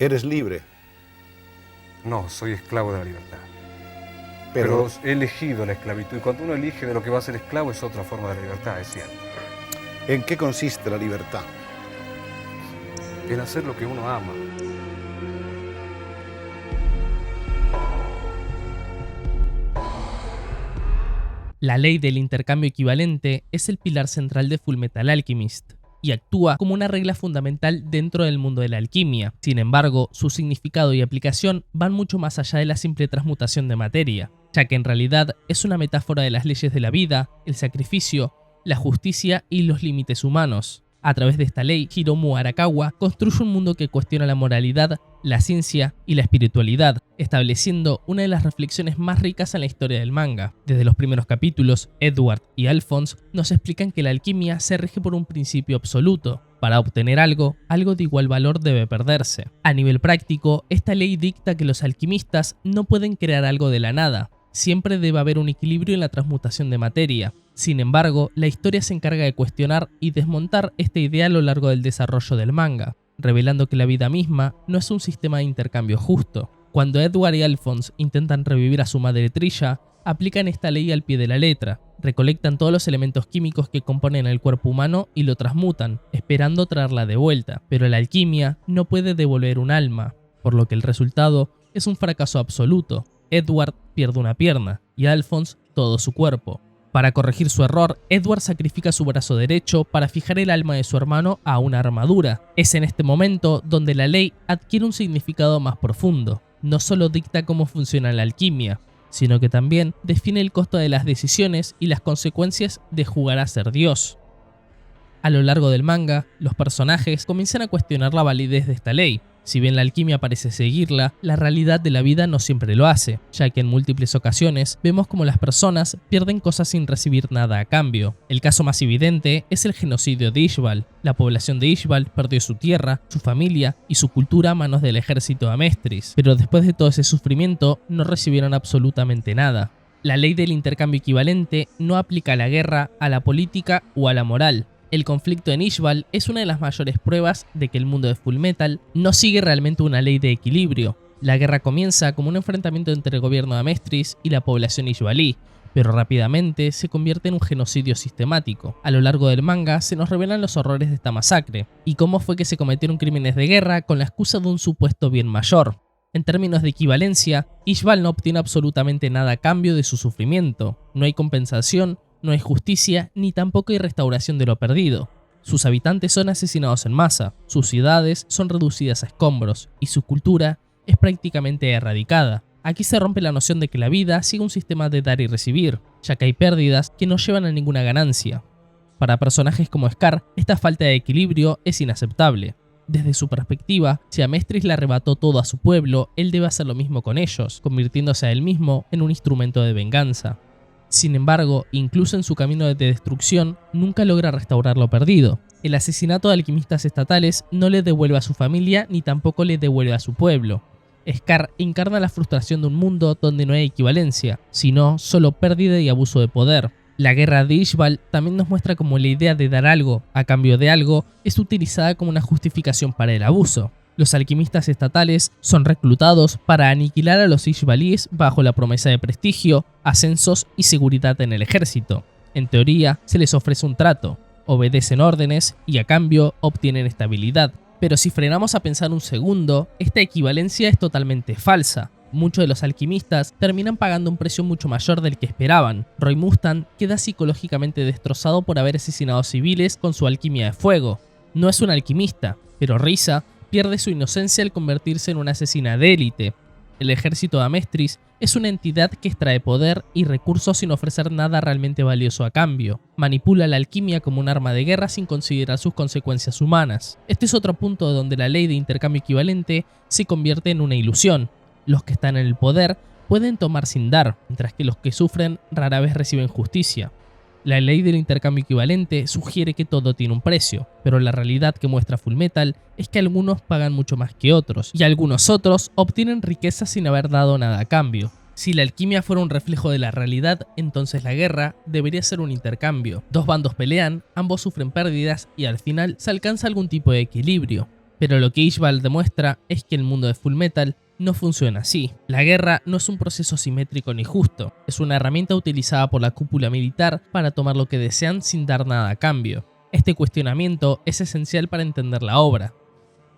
Eres libre, No, soy esclavo de la libertad. pero Pero he elegido la esclavitud. Y cuando uno elige de lo que va a ser esclavo es otra forma de la libertad, es cierto. ¿en qué consiste la libertad? En hacer lo que uno ama. La ley del intercambio equivalente es el pilar central de Fullmetal Alchemist y actúa como una regla fundamental dentro del mundo de la alquimia. Sin embargo, su significado y aplicación van mucho más allá de la simple transmutación de materia, ya que en realidad es una metáfora de las leyes de la vida, el sacrificio, la justicia y los límites humanos. A través de esta ley, Hiromu Arakawa construye un mundo que cuestiona la moralidad, la ciencia y la espiritualidad, estableciendo una de las reflexiones más ricas en la historia del manga. Desde los primeros capítulos, Edward y Alphonse nos explican que la alquimia se rige por un principio absoluto. Para obtener algo de igual valor debe perderse. A nivel práctico, esta ley dicta que los alquimistas no pueden crear algo de la nada. Siempre debe haber un equilibrio en la transmutación de materia. Sin embargo, la historia se encarga de cuestionar y desmontar esta idea a lo largo del desarrollo del manga, revelando que la vida misma no es un sistema de intercambio justo. Cuando Edward y Alphonse intentan revivir a su madre Trilla, aplican esta ley al pie de la letra, recolectan todos los elementos químicos que componen el cuerpo humano y lo transmutan, esperando traerla de vuelta, pero la alquimia no puede devolver un alma, por lo que el resultado es un fracaso absoluto. Edward pierde una pierna y Alphonse todo su cuerpo. Para corregir su error, Edward sacrifica su brazo derecho para fijar el alma de su hermano a una armadura. Es en este momento donde la ley adquiere un significado más profundo. No solo dicta cómo funciona la alquimia, sino que también define el costo de las decisiones y las consecuencias de jugar a ser Dios. A lo largo del manga, los personajes comienzan a cuestionar la validez de esta ley. Si bien la alquimia parece seguirla, la realidad de la vida no siempre lo hace, ya que en múltiples ocasiones vemos como las personas pierden cosas sin recibir nada a cambio. El caso más evidente es el genocidio de Ishbal. La población de Ishbal perdió su tierra, su familia y su cultura a manos del ejército de Amestris, pero después de todo ese sufrimiento no recibieron absolutamente nada. La ley del intercambio equivalente no aplica a la guerra, a la política o a la moral. El conflicto en Ishbal es una de las mayores pruebas de que el mundo de Fullmetal no sigue realmente una ley de equilibrio. La guerra comienza como un enfrentamiento entre el gobierno de Amestris y la población ishbalí, pero rápidamente se convierte en un genocidio sistemático. A lo largo del manga se nos revelan los horrores de esta masacre, y cómo fue que se cometieron crímenes de guerra con la excusa de un supuesto bien mayor. En términos de equivalencia, Ishbal no obtiene absolutamente nada a cambio de su sufrimiento. No hay compensación, no hay justicia, ni tampoco hay restauración de lo perdido. Sus habitantes son asesinados en masa, sus ciudades son reducidas a escombros, y su cultura es prácticamente erradicada. Aquí se rompe la noción de que la vida sigue un sistema de dar y recibir, ya que hay pérdidas que no llevan a ninguna ganancia. Para personajes como Scar, esta falta de equilibrio es inaceptable. Desde su perspectiva, si Amestris le arrebató todo a su pueblo, él debe hacer lo mismo con ellos, convirtiéndose a él mismo en un instrumento de venganza. Sin embargo, incluso en su camino de destrucción, nunca logra restaurar lo perdido. El asesinato de alquimistas estatales no le devuelve a su familia ni tampoco le devuelve a su pueblo. Scar encarna la frustración de un mundo donde no hay equivalencia, sino solo pérdida y abuso de poder. La guerra de Ishbal también nos muestra cómo la idea de dar algo a cambio de algo es utilizada como una justificación para el abuso. Los alquimistas estatales son reclutados para aniquilar a los ishbalíes bajo la promesa de prestigio, ascensos y seguridad en el ejército. En teoría, se les ofrece un trato, obedecen órdenes y a cambio obtienen estabilidad. Pero si frenamos a pensar un segundo, esta equivalencia es totalmente falsa. Muchos de los alquimistas terminan pagando un precio mucho mayor del que esperaban. Roy Mustang queda psicológicamente destrozado por haber asesinado civiles con su alquimia de fuego. No es un alquimista, pero Risa pierde su inocencia al convertirse en una asesina de élite. El ejército de Amestris es una entidad que extrae poder y recursos sin ofrecer nada realmente valioso a cambio. Manipula la alquimia como un arma de guerra sin considerar sus consecuencias humanas. Este es otro punto donde la ley de intercambio equivalente se convierte en una ilusión. Los que están en el poder pueden tomar sin dar, mientras que los que sufren rara vez reciben justicia. La ley del intercambio equivalente sugiere que todo tiene un precio, pero la realidad que muestra Fullmetal es que algunos pagan mucho más que otros, y algunos otros obtienen riqueza sin haber dado nada a cambio. Si la alquimia fuera un reflejo de la realidad, entonces la guerra debería ser un intercambio. Dos bandos pelean, ambos sufren pérdidas y al final se alcanza algún tipo de equilibrio. Pero lo que Ishbal demuestra es que el mundo de Fullmetal no funciona así. La guerra no es un proceso simétrico ni justo, es una herramienta utilizada por la cúpula militar para tomar lo que desean sin dar nada a cambio. Este cuestionamiento es esencial para entender la obra.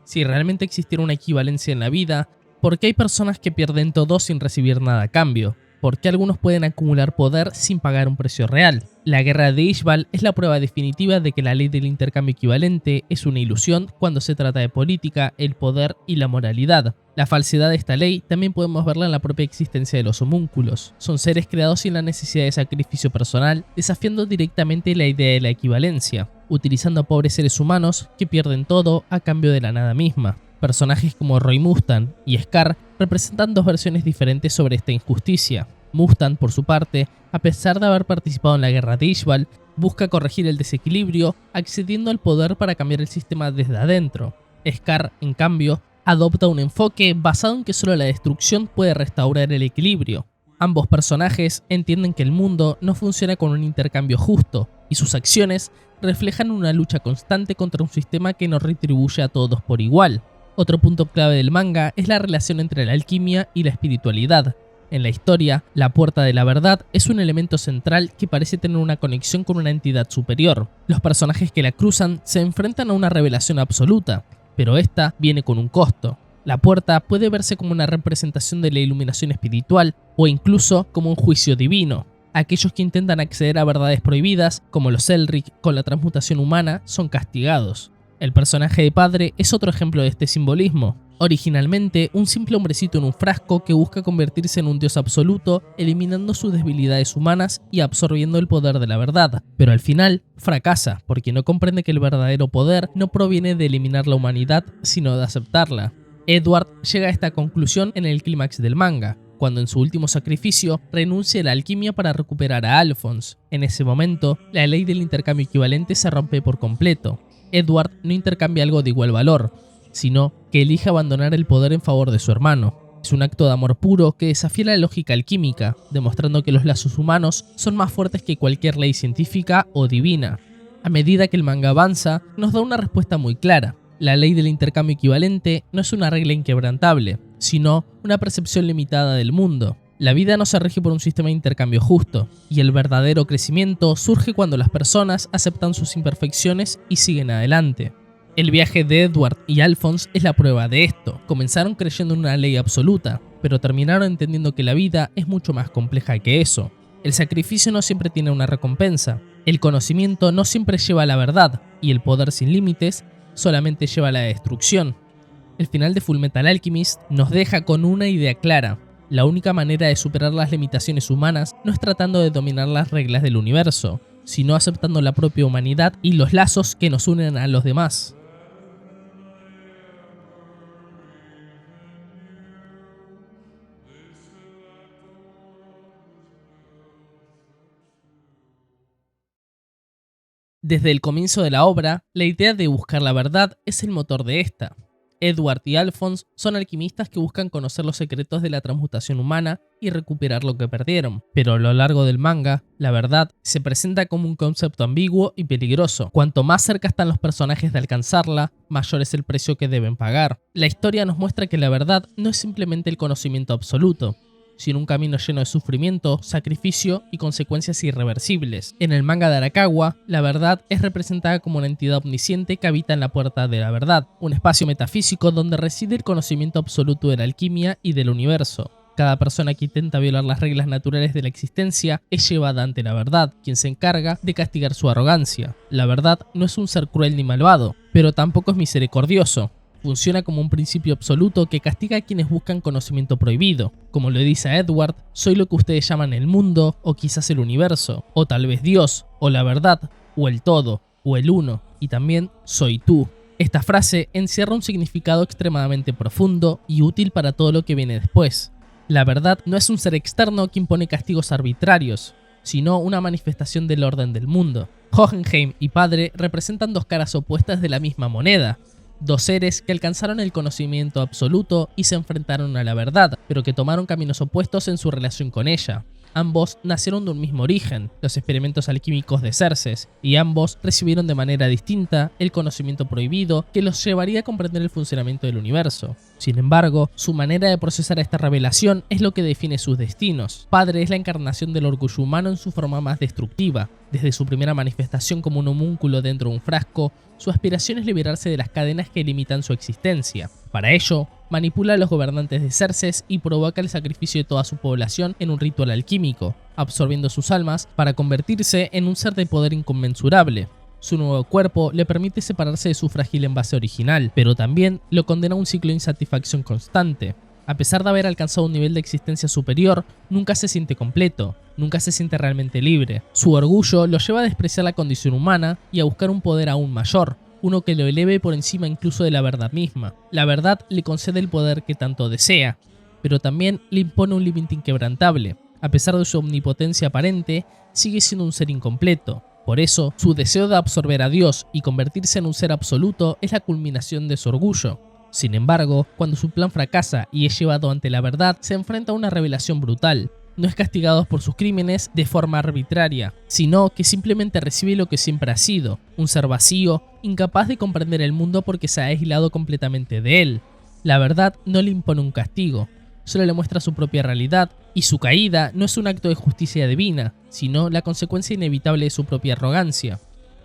Si realmente existiera una equivalencia en la vida, ¿por qué hay personas que pierden todo sin recibir nada a cambio? ¿Por qué algunos pueden acumular poder sin pagar un precio real? La guerra de Ishbal es la prueba definitiva de que la ley del intercambio equivalente es una ilusión cuando se trata de política, el poder y la moralidad. La falsedad de esta ley también podemos verla en la propia existencia de los homúnculos. Son seres creados sin la necesidad de sacrificio personal, desafiando directamente la idea de la equivalencia, utilizando a pobres seres humanos que pierden todo a cambio de la nada misma. Personajes como Roy Mustang y Scar representan dos versiones diferentes sobre esta injusticia. Mustang, por su parte, a pesar de haber participado en la guerra de Ishbal, busca corregir el desequilibrio accediendo al poder para cambiar el sistema desde adentro. Scar, en cambio, adopta un enfoque basado en que solo la destrucción puede restaurar el equilibrio. Ambos personajes entienden que el mundo no funciona con un intercambio justo, y sus acciones reflejan una lucha constante contra un sistema que no retribuye a todos por igual. Otro punto clave del manga es la relación entre la alquimia y la espiritualidad. En la historia, la puerta de la verdad es un elemento central que parece tener una conexión con una entidad superior. Los personajes que la cruzan se enfrentan a una revelación absoluta, pero esta viene con un costo. La puerta puede verse como una representación de la iluminación espiritual o incluso como un juicio divino. Aquellos que intentan acceder a verdades prohibidas, como los Elric con la transmutación humana, son castigados. El personaje de Padre es otro ejemplo de este simbolismo. Originalmente, un simple hombrecito en un frasco que busca convertirse en un dios absoluto, eliminando sus debilidades humanas y absorbiendo el poder de la verdad. Pero al final, fracasa, porque no comprende que el verdadero poder no proviene de eliminar la humanidad, sino de aceptarla. Edward llega a esta conclusión en el clímax del manga, cuando en su último sacrificio renuncia a la alquimia para recuperar a Alphonse. En ese momento, la ley del intercambio equivalente se rompe por completo. Edward no intercambia algo de igual valor, sino que elige abandonar el poder en favor de su hermano. Es un acto de amor puro que desafía la lógica alquímica, demostrando que los lazos humanos son más fuertes que cualquier ley científica o divina. A medida que el manga avanza, nos da una respuesta muy clara. La ley del intercambio equivalente no es una regla inquebrantable, sino una percepción limitada del mundo. La vida no se rige por un sistema de intercambio justo, y el verdadero crecimiento surge cuando las personas aceptan sus imperfecciones y siguen adelante. El viaje de Edward y Alphonse es la prueba de esto. Comenzaron creyendo en una ley absoluta, pero terminaron entendiendo que la vida es mucho más compleja que eso. El sacrificio no siempre tiene una recompensa, el conocimiento no siempre lleva a la verdad, y el poder sin límites solamente lleva a la destrucción. El final de Fullmetal Alchemist nos deja con una idea clara. La única manera de superar las limitaciones humanas no es tratando de dominar las reglas del universo, sino aceptando la propia humanidad y los lazos que nos unen a los demás. Desde el comienzo de la obra, la idea de buscar la verdad es el motor de esta. Edward y Alphonse son alquimistas que buscan conocer los secretos de la transmutación humana y recuperar lo que perdieron, pero a lo largo del manga, la verdad se presenta como un concepto ambiguo y peligroso. Cuanto más cerca están los personajes de alcanzarla, mayor es el precio que deben pagar. La historia nos muestra que la verdad no es simplemente el conocimiento absoluto, sino un camino lleno de sufrimiento, sacrificio y consecuencias irreversibles. En el manga de Arakawa, la verdad es representada como una entidad omnisciente que habita en la puerta de la verdad, un espacio metafísico donde reside el conocimiento absoluto de la alquimia y del universo. Cada persona que intenta violar las reglas naturales de la existencia es llevada ante la verdad, quien se encarga de castigar su arrogancia. La verdad no es un ser cruel ni malvado, pero tampoco es misericordioso. Funciona como un principio absoluto que castiga a quienes buscan conocimiento prohibido. Como le dice a Edward, soy lo que ustedes llaman el mundo, o quizás el universo, o tal vez Dios, o la verdad, o el todo, o el uno, y también soy tú. Esta frase encierra un significado extremadamente profundo y útil para todo lo que viene después. La verdad no es un ser externo que impone castigos arbitrarios, sino una manifestación del orden del mundo. Hohenheim y Padre representan dos caras opuestas de la misma moneda. Dos seres que alcanzaron el conocimiento absoluto y se enfrentaron a la verdad, pero que tomaron caminos opuestos en su relación con ella. Ambos nacieron de un mismo origen, los experimentos alquímicos de Xerxes, y ambos recibieron de manera distinta el conocimiento prohibido que los llevaría a comprender el funcionamiento del universo. Sin embargo, su manera de procesar esta revelación es lo que define sus destinos. Padre es la encarnación del orgullo humano en su forma más destructiva. Desde su primera manifestación como un homúnculo dentro de un frasco, su aspiración es liberarse de las cadenas que limitan su existencia. Para ello, manipula a los gobernantes de Xerxes y provoca el sacrificio de toda su población en un ritual alquímico, absorbiendo sus almas para convertirse en un ser de poder inconmensurable. Su nuevo cuerpo le permite separarse de su frágil envase original, pero también lo condena a un ciclo de insatisfacción constante. A pesar de haber alcanzado un nivel de existencia superior, nunca se siente completo, nunca se siente realmente libre. Su orgullo lo lleva a despreciar la condición humana y a buscar un poder aún mayor, uno que lo eleve por encima incluso de la verdad misma. La verdad le concede el poder que tanto desea, pero también le impone un límite inquebrantable. A pesar de su omnipotencia aparente, sigue siendo un ser incompleto. Por eso, su deseo de absorber a Dios y convertirse en un ser absoluto es la culminación de su orgullo. Sin embargo, cuando su plan fracasa y es llevado ante la verdad, se enfrenta a una revelación brutal. No es castigado por sus crímenes de forma arbitraria, sino que simplemente recibe lo que siempre ha sido, un ser vacío, incapaz de comprender el mundo porque se ha aislado completamente de él. La verdad no le impone un castigo, solo le muestra su propia realidad, y su caída no es un acto de justicia divina, sino la consecuencia inevitable de su propia arrogancia.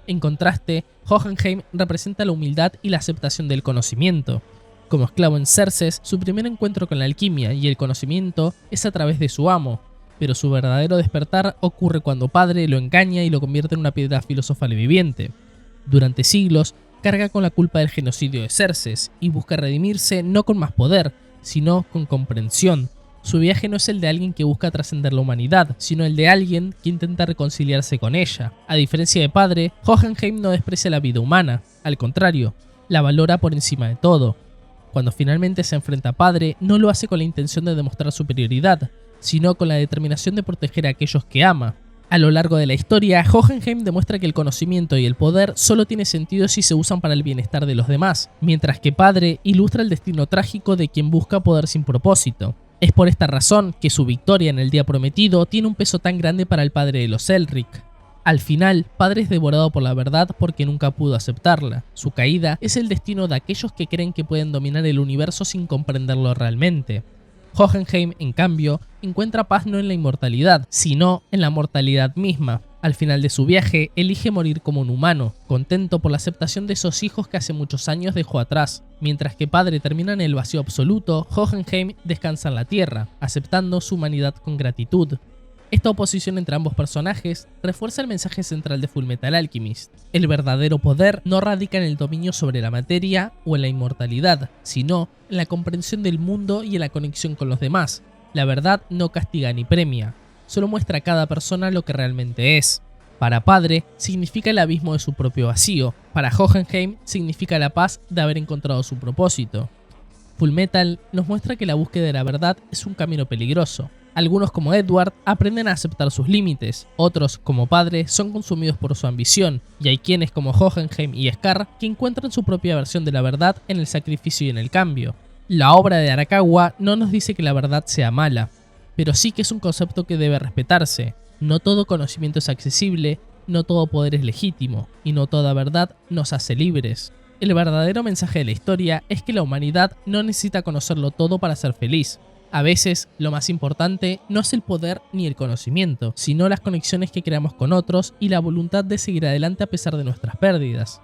En contraste, Hohenheim representa la humildad y la aceptación del conocimiento. Como esclavo en Xerxes, su primer encuentro con la alquimia y el conocimiento es a través de su amo, pero su verdadero despertar ocurre cuando Padre lo engaña y lo convierte en una piedra filosofal viviente. Durante siglos, carga con la culpa del genocidio de Xerxes y busca redimirse no con más poder, sino con comprensión. Su viaje no es el de alguien que busca trascender la humanidad, sino el de alguien que intenta reconciliarse con ella. A diferencia de Padre, Hohenheim no desprecia la vida humana, al contrario, la valora por encima de todo. Cuando finalmente se enfrenta a Padre, no lo hace con la intención de demostrar superioridad, sino con la determinación de proteger a aquellos que ama. A lo largo de la historia, Hohenheim demuestra que el conocimiento y el poder solo tiene sentido si se usan para el bienestar de los demás, mientras que Padre ilustra el destino trágico de quien busca poder sin propósito. Es por esta razón que su victoria en el día prometido tiene un peso tan grande para el padre de los Elric. Al final, Padre es devorado por la verdad porque nunca pudo aceptarla. Su caída es el destino de aquellos que creen que pueden dominar el universo sin comprenderlo realmente. Hohenheim, en cambio, encuentra paz no en la inmortalidad, sino en la mortalidad misma. Al final de su viaje, elige morir como un humano, contento por la aceptación de esos hijos que hace muchos años dejó atrás. Mientras que Padre termina en el vacío absoluto, Hohenheim descansa en la tierra, aceptando su humanidad con gratitud. Esta oposición entre ambos personajes refuerza el mensaje central de Fullmetal Alchemist. El verdadero poder no radica en el dominio sobre la materia o en la inmortalidad, sino en la comprensión del mundo y en la conexión con los demás. La verdad no castiga ni premia, solo muestra a cada persona lo que realmente es. Para Padre, significa el abismo de su propio vacío. Para Hohenheim, significa la paz de haber encontrado su propósito. Fullmetal nos muestra que la búsqueda de la verdad es un camino peligroso. Algunos, como Edward, aprenden a aceptar sus límites, otros, como Padre, son consumidos por su ambición, y hay quienes, como Hohenheim y Scar, que encuentran su propia versión de la verdad en el sacrificio y en el cambio. La obra de Arakawa no nos dice que la verdad sea mala, pero sí que es un concepto que debe respetarse. No todo conocimiento es accesible, no todo poder es legítimo, y no toda verdad nos hace libres. El verdadero mensaje de la historia es que la humanidad no necesita conocerlo todo para ser feliz. A veces, lo más importante no es el poder ni el conocimiento, sino las conexiones que creamos con otros y la voluntad de seguir adelante a pesar de nuestras pérdidas.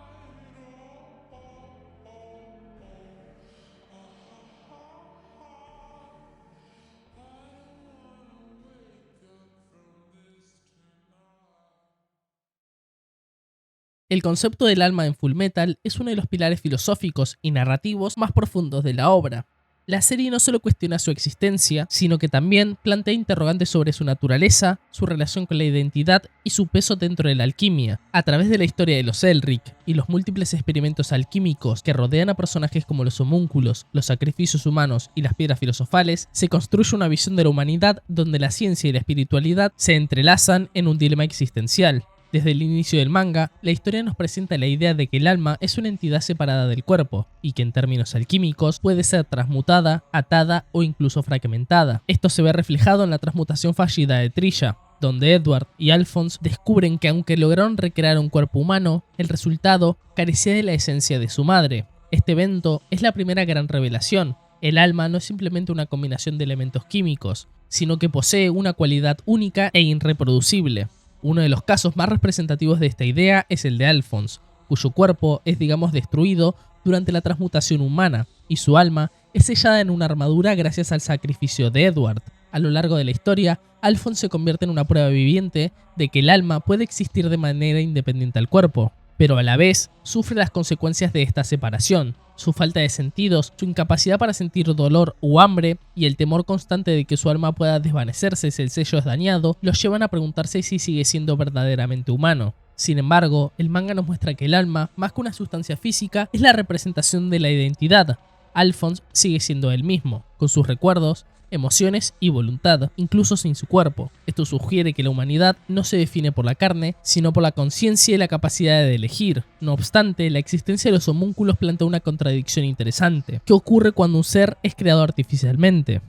El concepto del alma en Fullmetal es uno de los pilares filosóficos y narrativos más profundos de la obra. La serie no solo cuestiona su existencia, sino que también plantea interrogantes sobre su naturaleza, su relación con la identidad y su peso dentro de la alquimia. A través de la historia de los Elric y los múltiples experimentos alquímicos que rodean a personajes como los homúnculos, los sacrificios humanos y las piedras filosofales, se construye una visión de la humanidad donde la ciencia y la espiritualidad se entrelazan en un dilema existencial. Desde el inicio del manga, la historia nos presenta la idea de que el alma es una entidad separada del cuerpo, y que en términos alquímicos puede ser transmutada, atada o incluso fragmentada. Esto se ve reflejado en la transmutación fallida de Trilla, donde Edward y Alphonse descubren que aunque lograron recrear un cuerpo humano, el resultado carecía de la esencia de su madre. Este evento es la primera gran revelación. El alma no es simplemente una combinación de elementos químicos, sino que posee una cualidad única e irreproducible. Uno de los casos más representativos de esta idea es el de Alphonse, cuyo cuerpo es destruido durante la transmutación humana, y su alma es sellada en una armadura gracias al sacrificio de Edward. A lo largo de la historia, Alphonse se convierte en una prueba viviente de que el alma puede existir de manera independiente al cuerpo, pero a la vez sufre las consecuencias de esta separación. Su falta de sentidos, su incapacidad para sentir dolor o hambre y el temor constante de que su alma pueda desvanecerse si el sello es dañado, los llevan a preguntarse si sigue siendo verdaderamente humano. Sin embargo, el manga nos muestra que el alma, más que una sustancia física, es la representación de la identidad. Alphonse sigue siendo él mismo, con sus recuerdos, emociones y voluntad, incluso sin su cuerpo. Esto sugiere que la humanidad no se define por la carne, sino por la conciencia y la capacidad de elegir. No obstante, la existencia de los homúnculos plantea una contradicción interesante. ¿Qué ocurre cuando un ser es creado artificialmente?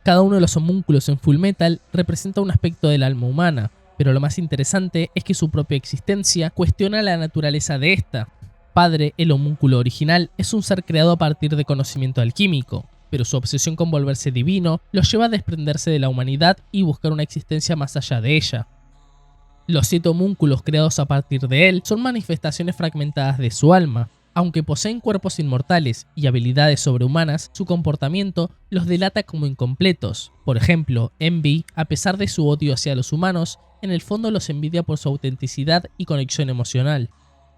Cada uno de los homúnculos en Fullmetal representa un aspecto del alma humana, pero lo más interesante es que su propia existencia cuestiona la naturaleza de esta. Padre, el homúnculo original, es un ser creado a partir de conocimiento alquímico, pero su obsesión con volverse divino los lleva a desprenderse de la humanidad y buscar una existencia más allá de ella. Los 7 homúnculos creados a partir de él son manifestaciones fragmentadas de su alma. Aunque poseen cuerpos inmortales y habilidades sobrehumanas, su comportamiento los delata como incompletos. Por ejemplo, Envy, a pesar de su odio hacia los humanos, en el fondo los envidia por su autenticidad y conexión emocional.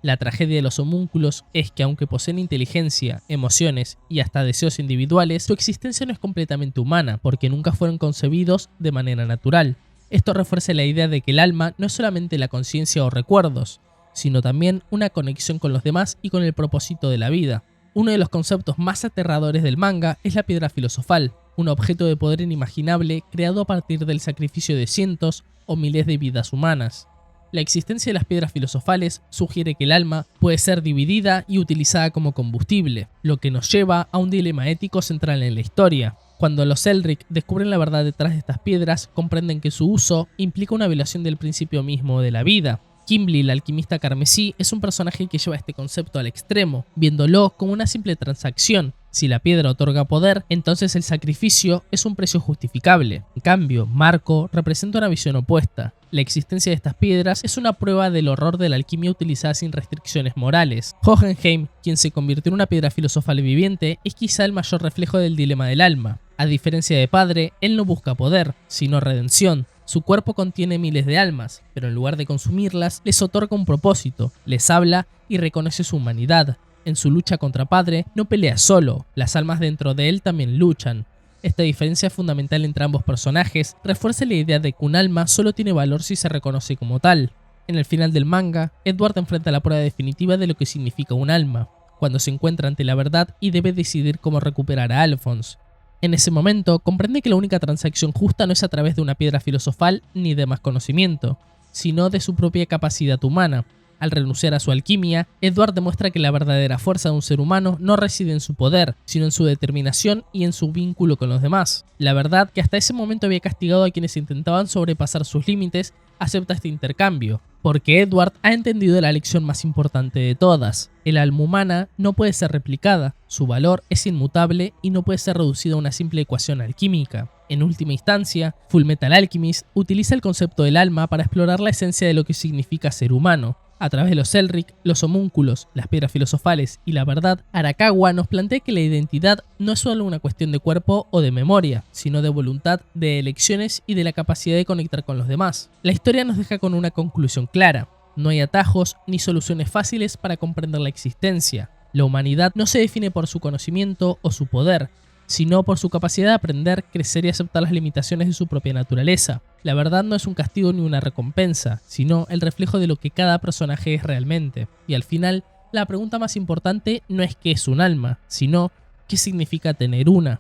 La tragedia de los homúnculos es que aunque poseen inteligencia, emociones y hasta deseos individuales, su existencia no es completamente humana, porque nunca fueron concebidos de manera natural. Esto refuerza la idea de que el alma no es solamente la conciencia o recuerdos, sino también una conexión con los demás y con el propósito de la vida. Uno de los conceptos más aterradores del manga es la piedra filosofal, un objeto de poder inimaginable creado a partir del sacrificio de cientos o miles de vidas humanas. La existencia de las piedras filosofales sugiere que el alma puede ser dividida y utilizada como combustible, lo que nos lleva a un dilema ético central en la historia. Cuando los Elric descubren la verdad detrás de estas piedras, comprenden que su uso implica una violación del principio mismo de la vida. Kimblee, la alquimista carmesí, es un personaje que lleva este concepto al extremo, viéndolo como una simple transacción. Si la piedra otorga poder, entonces el sacrificio es un precio justificable. En cambio, Marco representa una visión opuesta. La existencia de estas piedras es una prueba del horror de la alquimia utilizada sin restricciones morales. Hohenheim, quien se convirtió en una piedra filosofal viviente, es quizá el mayor reflejo del dilema del alma. A diferencia de Padre, él no busca poder, sino redención. Su cuerpo contiene miles de almas, pero en lugar de consumirlas, les otorga un propósito, les habla y reconoce su humanidad. En su lucha contra Padre, no pelea solo, las almas dentro de él también luchan. Esta diferencia fundamental entre ambos personajes refuerza la idea de que un alma solo tiene valor si se reconoce como tal. En el final del manga, Edward enfrenta la prueba definitiva de lo que significa un alma, cuando se encuentra ante la verdad y debe decidir cómo recuperar a Alphonse. En ese momento, comprende que la única transacción justa no es a través de una piedra filosofal ni de más conocimiento, sino de su propia capacidad humana. Al renunciar a su alquimia, Edward demuestra que la verdadera fuerza de un ser humano no reside en su poder, sino en su determinación y en su vínculo con los demás. La verdad, que hasta ese momento había castigado a quienes intentaban sobrepasar sus límites, acepta este intercambio, porque Edward ha entendido la lección más importante de todas. El alma humana no puede ser replicada, su valor es inmutable y no puede ser reducido a una simple ecuación alquímica. En última instancia, Fullmetal Alchemist utiliza el concepto del alma para explorar la esencia de lo que significa ser humano. A través de los Elric, los homúnculos, las piedras filosofales y la verdad, Arakawa nos plantea que la identidad no es solo una cuestión de cuerpo o de memoria, sino de voluntad, de elecciones y de la capacidad de conectar con los demás. La historia nos deja con una conclusión clara. No hay atajos ni soluciones fáciles para comprender la existencia. La humanidad no se define por su conocimiento o su poder, sino por su capacidad de aprender, crecer y aceptar las limitaciones de su propia naturaleza. La verdad no es un castigo ni una recompensa, sino el reflejo de lo que cada personaje es realmente. Y al final, la pregunta más importante no es qué es un alma, sino qué significa tener una.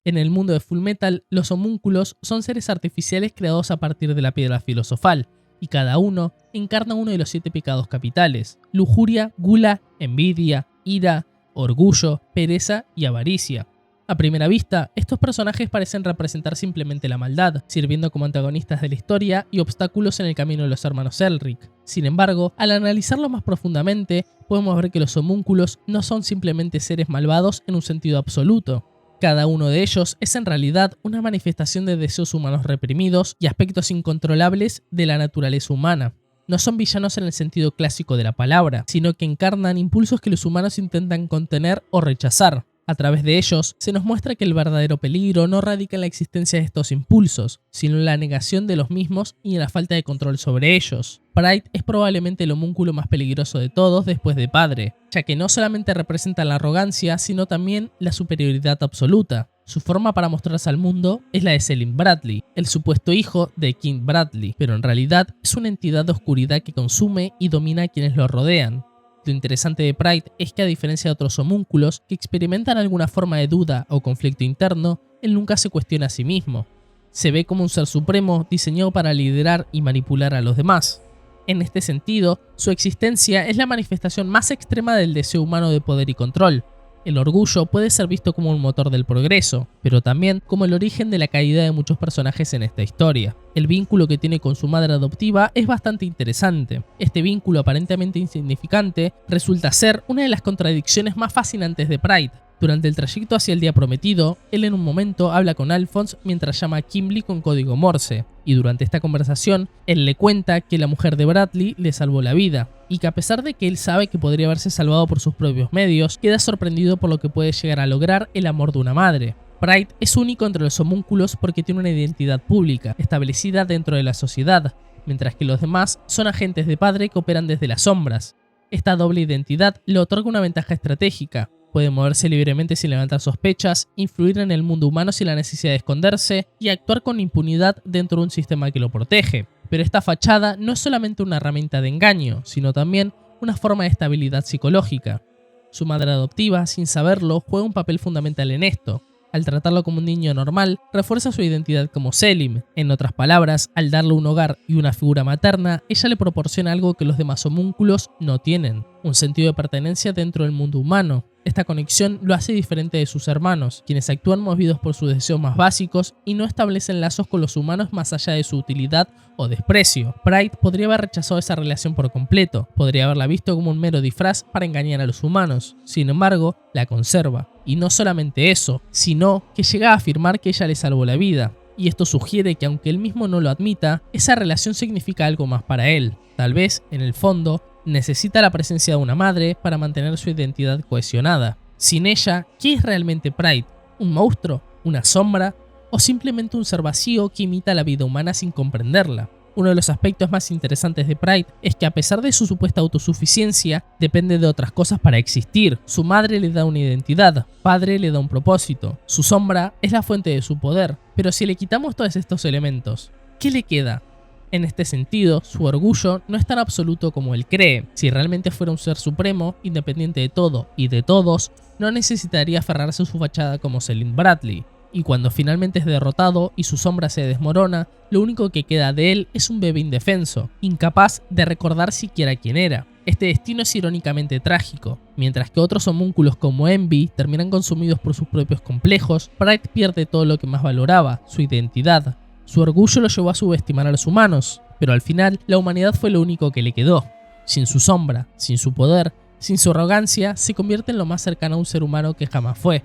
En el mundo de Fullmetal, los homúnculos son seres artificiales creados a partir de la piedra filosofal, y cada uno encarna uno de los 7 pecados capitales: lujuria, gula, envidia, ira, orgullo, pereza y avaricia. A primera vista, estos personajes parecen representar simplemente la maldad, sirviendo como antagonistas de la historia y obstáculos en el camino de los hermanos Elric. Sin embargo, al analizarlo más profundamente, podemos ver que los homúnculos no son simplemente seres malvados en un sentido absoluto. Cada uno de ellos es en realidad una manifestación de deseos humanos reprimidos y aspectos incontrolables de la naturaleza humana. No son villanos en el sentido clásico de la palabra, sino que encarnan impulsos que los humanos intentan contener o rechazar. A través de ellos, se nos muestra que el verdadero peligro no radica en la existencia de estos impulsos, sino en la negación de los mismos y en la falta de control sobre ellos. Pride es probablemente el homúnculo más peligroso de todos después de Padre, ya que no solamente representa la arrogancia, sino también la superioridad absoluta. Su forma para mostrarse al mundo es la de Selim Bradley, el supuesto hijo de King Bradley, pero en realidad es una entidad de oscuridad que consume y domina a quienes lo rodean. Lo interesante de Pride es que, a diferencia de otros homúnculos que experimentan alguna forma de duda o conflicto interno, él nunca se cuestiona a sí mismo. Se ve como un ser supremo diseñado para liderar y manipular a los demás. En este sentido, su existencia es la manifestación más extrema del deseo humano de poder y control. El orgullo puede ser visto como un motor del progreso, pero también como el origen de la caída de muchos personajes en esta historia. El vínculo que tiene con su madre adoptiva es bastante interesante. Este vínculo aparentemente insignificante resulta ser una de las contradicciones más fascinantes de Pride. Durante el trayecto hacia el día prometido, él en un momento habla con Alphonse mientras llama a Kimberly con código Morse, y durante esta conversación, él le cuenta que la mujer de Bradley le salvó la vida, y que a pesar de que él sabe que podría haberse salvado por sus propios medios, queda sorprendido por lo que puede llegar a lograr el amor de una madre. Pride es único entre los homúnculos porque tiene una identidad pública, establecida dentro de la sociedad, mientras que los demás son agentes de Padre que operan desde las sombras. Esta doble identidad le otorga una ventaja estratégica. Puede moverse libremente sin levantar sospechas, influir en el mundo humano sin la necesidad de esconderse y actuar con impunidad dentro de un sistema que lo protege. Pero esta fachada no es solamente una herramienta de engaño, sino también una forma de estabilidad psicológica. Su madre adoptiva, sin saberlo, juega un papel fundamental en esto. Al tratarlo como un niño normal, refuerza su identidad como Selim. En otras palabras, al darle un hogar y una figura materna, ella le proporciona algo que los demás homúnculos no tienen: un sentido de pertenencia dentro del mundo humano. Esta conexión lo hace diferente de sus hermanos, quienes actúan movidos por sus deseos más básicos y no establecen lazos con los humanos más allá de su utilidad o desprecio. Pride podría haber rechazado esa relación por completo, podría haberla visto como un mero disfraz para engañar a los humanos. Sin embargo, la conserva. Y no solamente eso, sino que llega a afirmar que ella le salvó la vida. Y esto sugiere que, aunque él mismo no lo admita, esa relación significa algo más para él. Tal vez, en el fondo, necesita la presencia de una madre para mantener su identidad cohesionada. Sin ella, ¿qué es realmente Pride? ¿Un monstruo? ¿Una sombra? ¿O simplemente un ser vacío que imita la vida humana sin comprenderla? Uno de los aspectos más interesantes de Pride es que, a pesar de su supuesta autosuficiencia, depende de otras cosas para existir. Su madre le da una identidad, Padre le da un propósito, su sombra es la fuente de su poder. Pero si le quitamos todos estos elementos, ¿qué le queda? En este sentido, su orgullo no es tan absoluto como él cree. Si realmente fuera un ser supremo, independiente de todo y de todos, no necesitaría aferrarse a su fachada como Selim Bradley. Y cuando finalmente es derrotado y su sombra se desmorona, lo único que queda de él es un bebé indefenso, incapaz de recordar siquiera quién era. Este destino es irónicamente trágico. Mientras que otros homúnculos como Envy terminan consumidos por sus propios complejos, Pride pierde todo lo que más valoraba: su identidad. Su orgullo lo llevó a subestimar a los humanos, pero al final la humanidad fue lo único que le quedó. Sin su sombra, sin su poder, sin su arrogancia, se convierte en lo más cercano a un ser humano que jamás fue.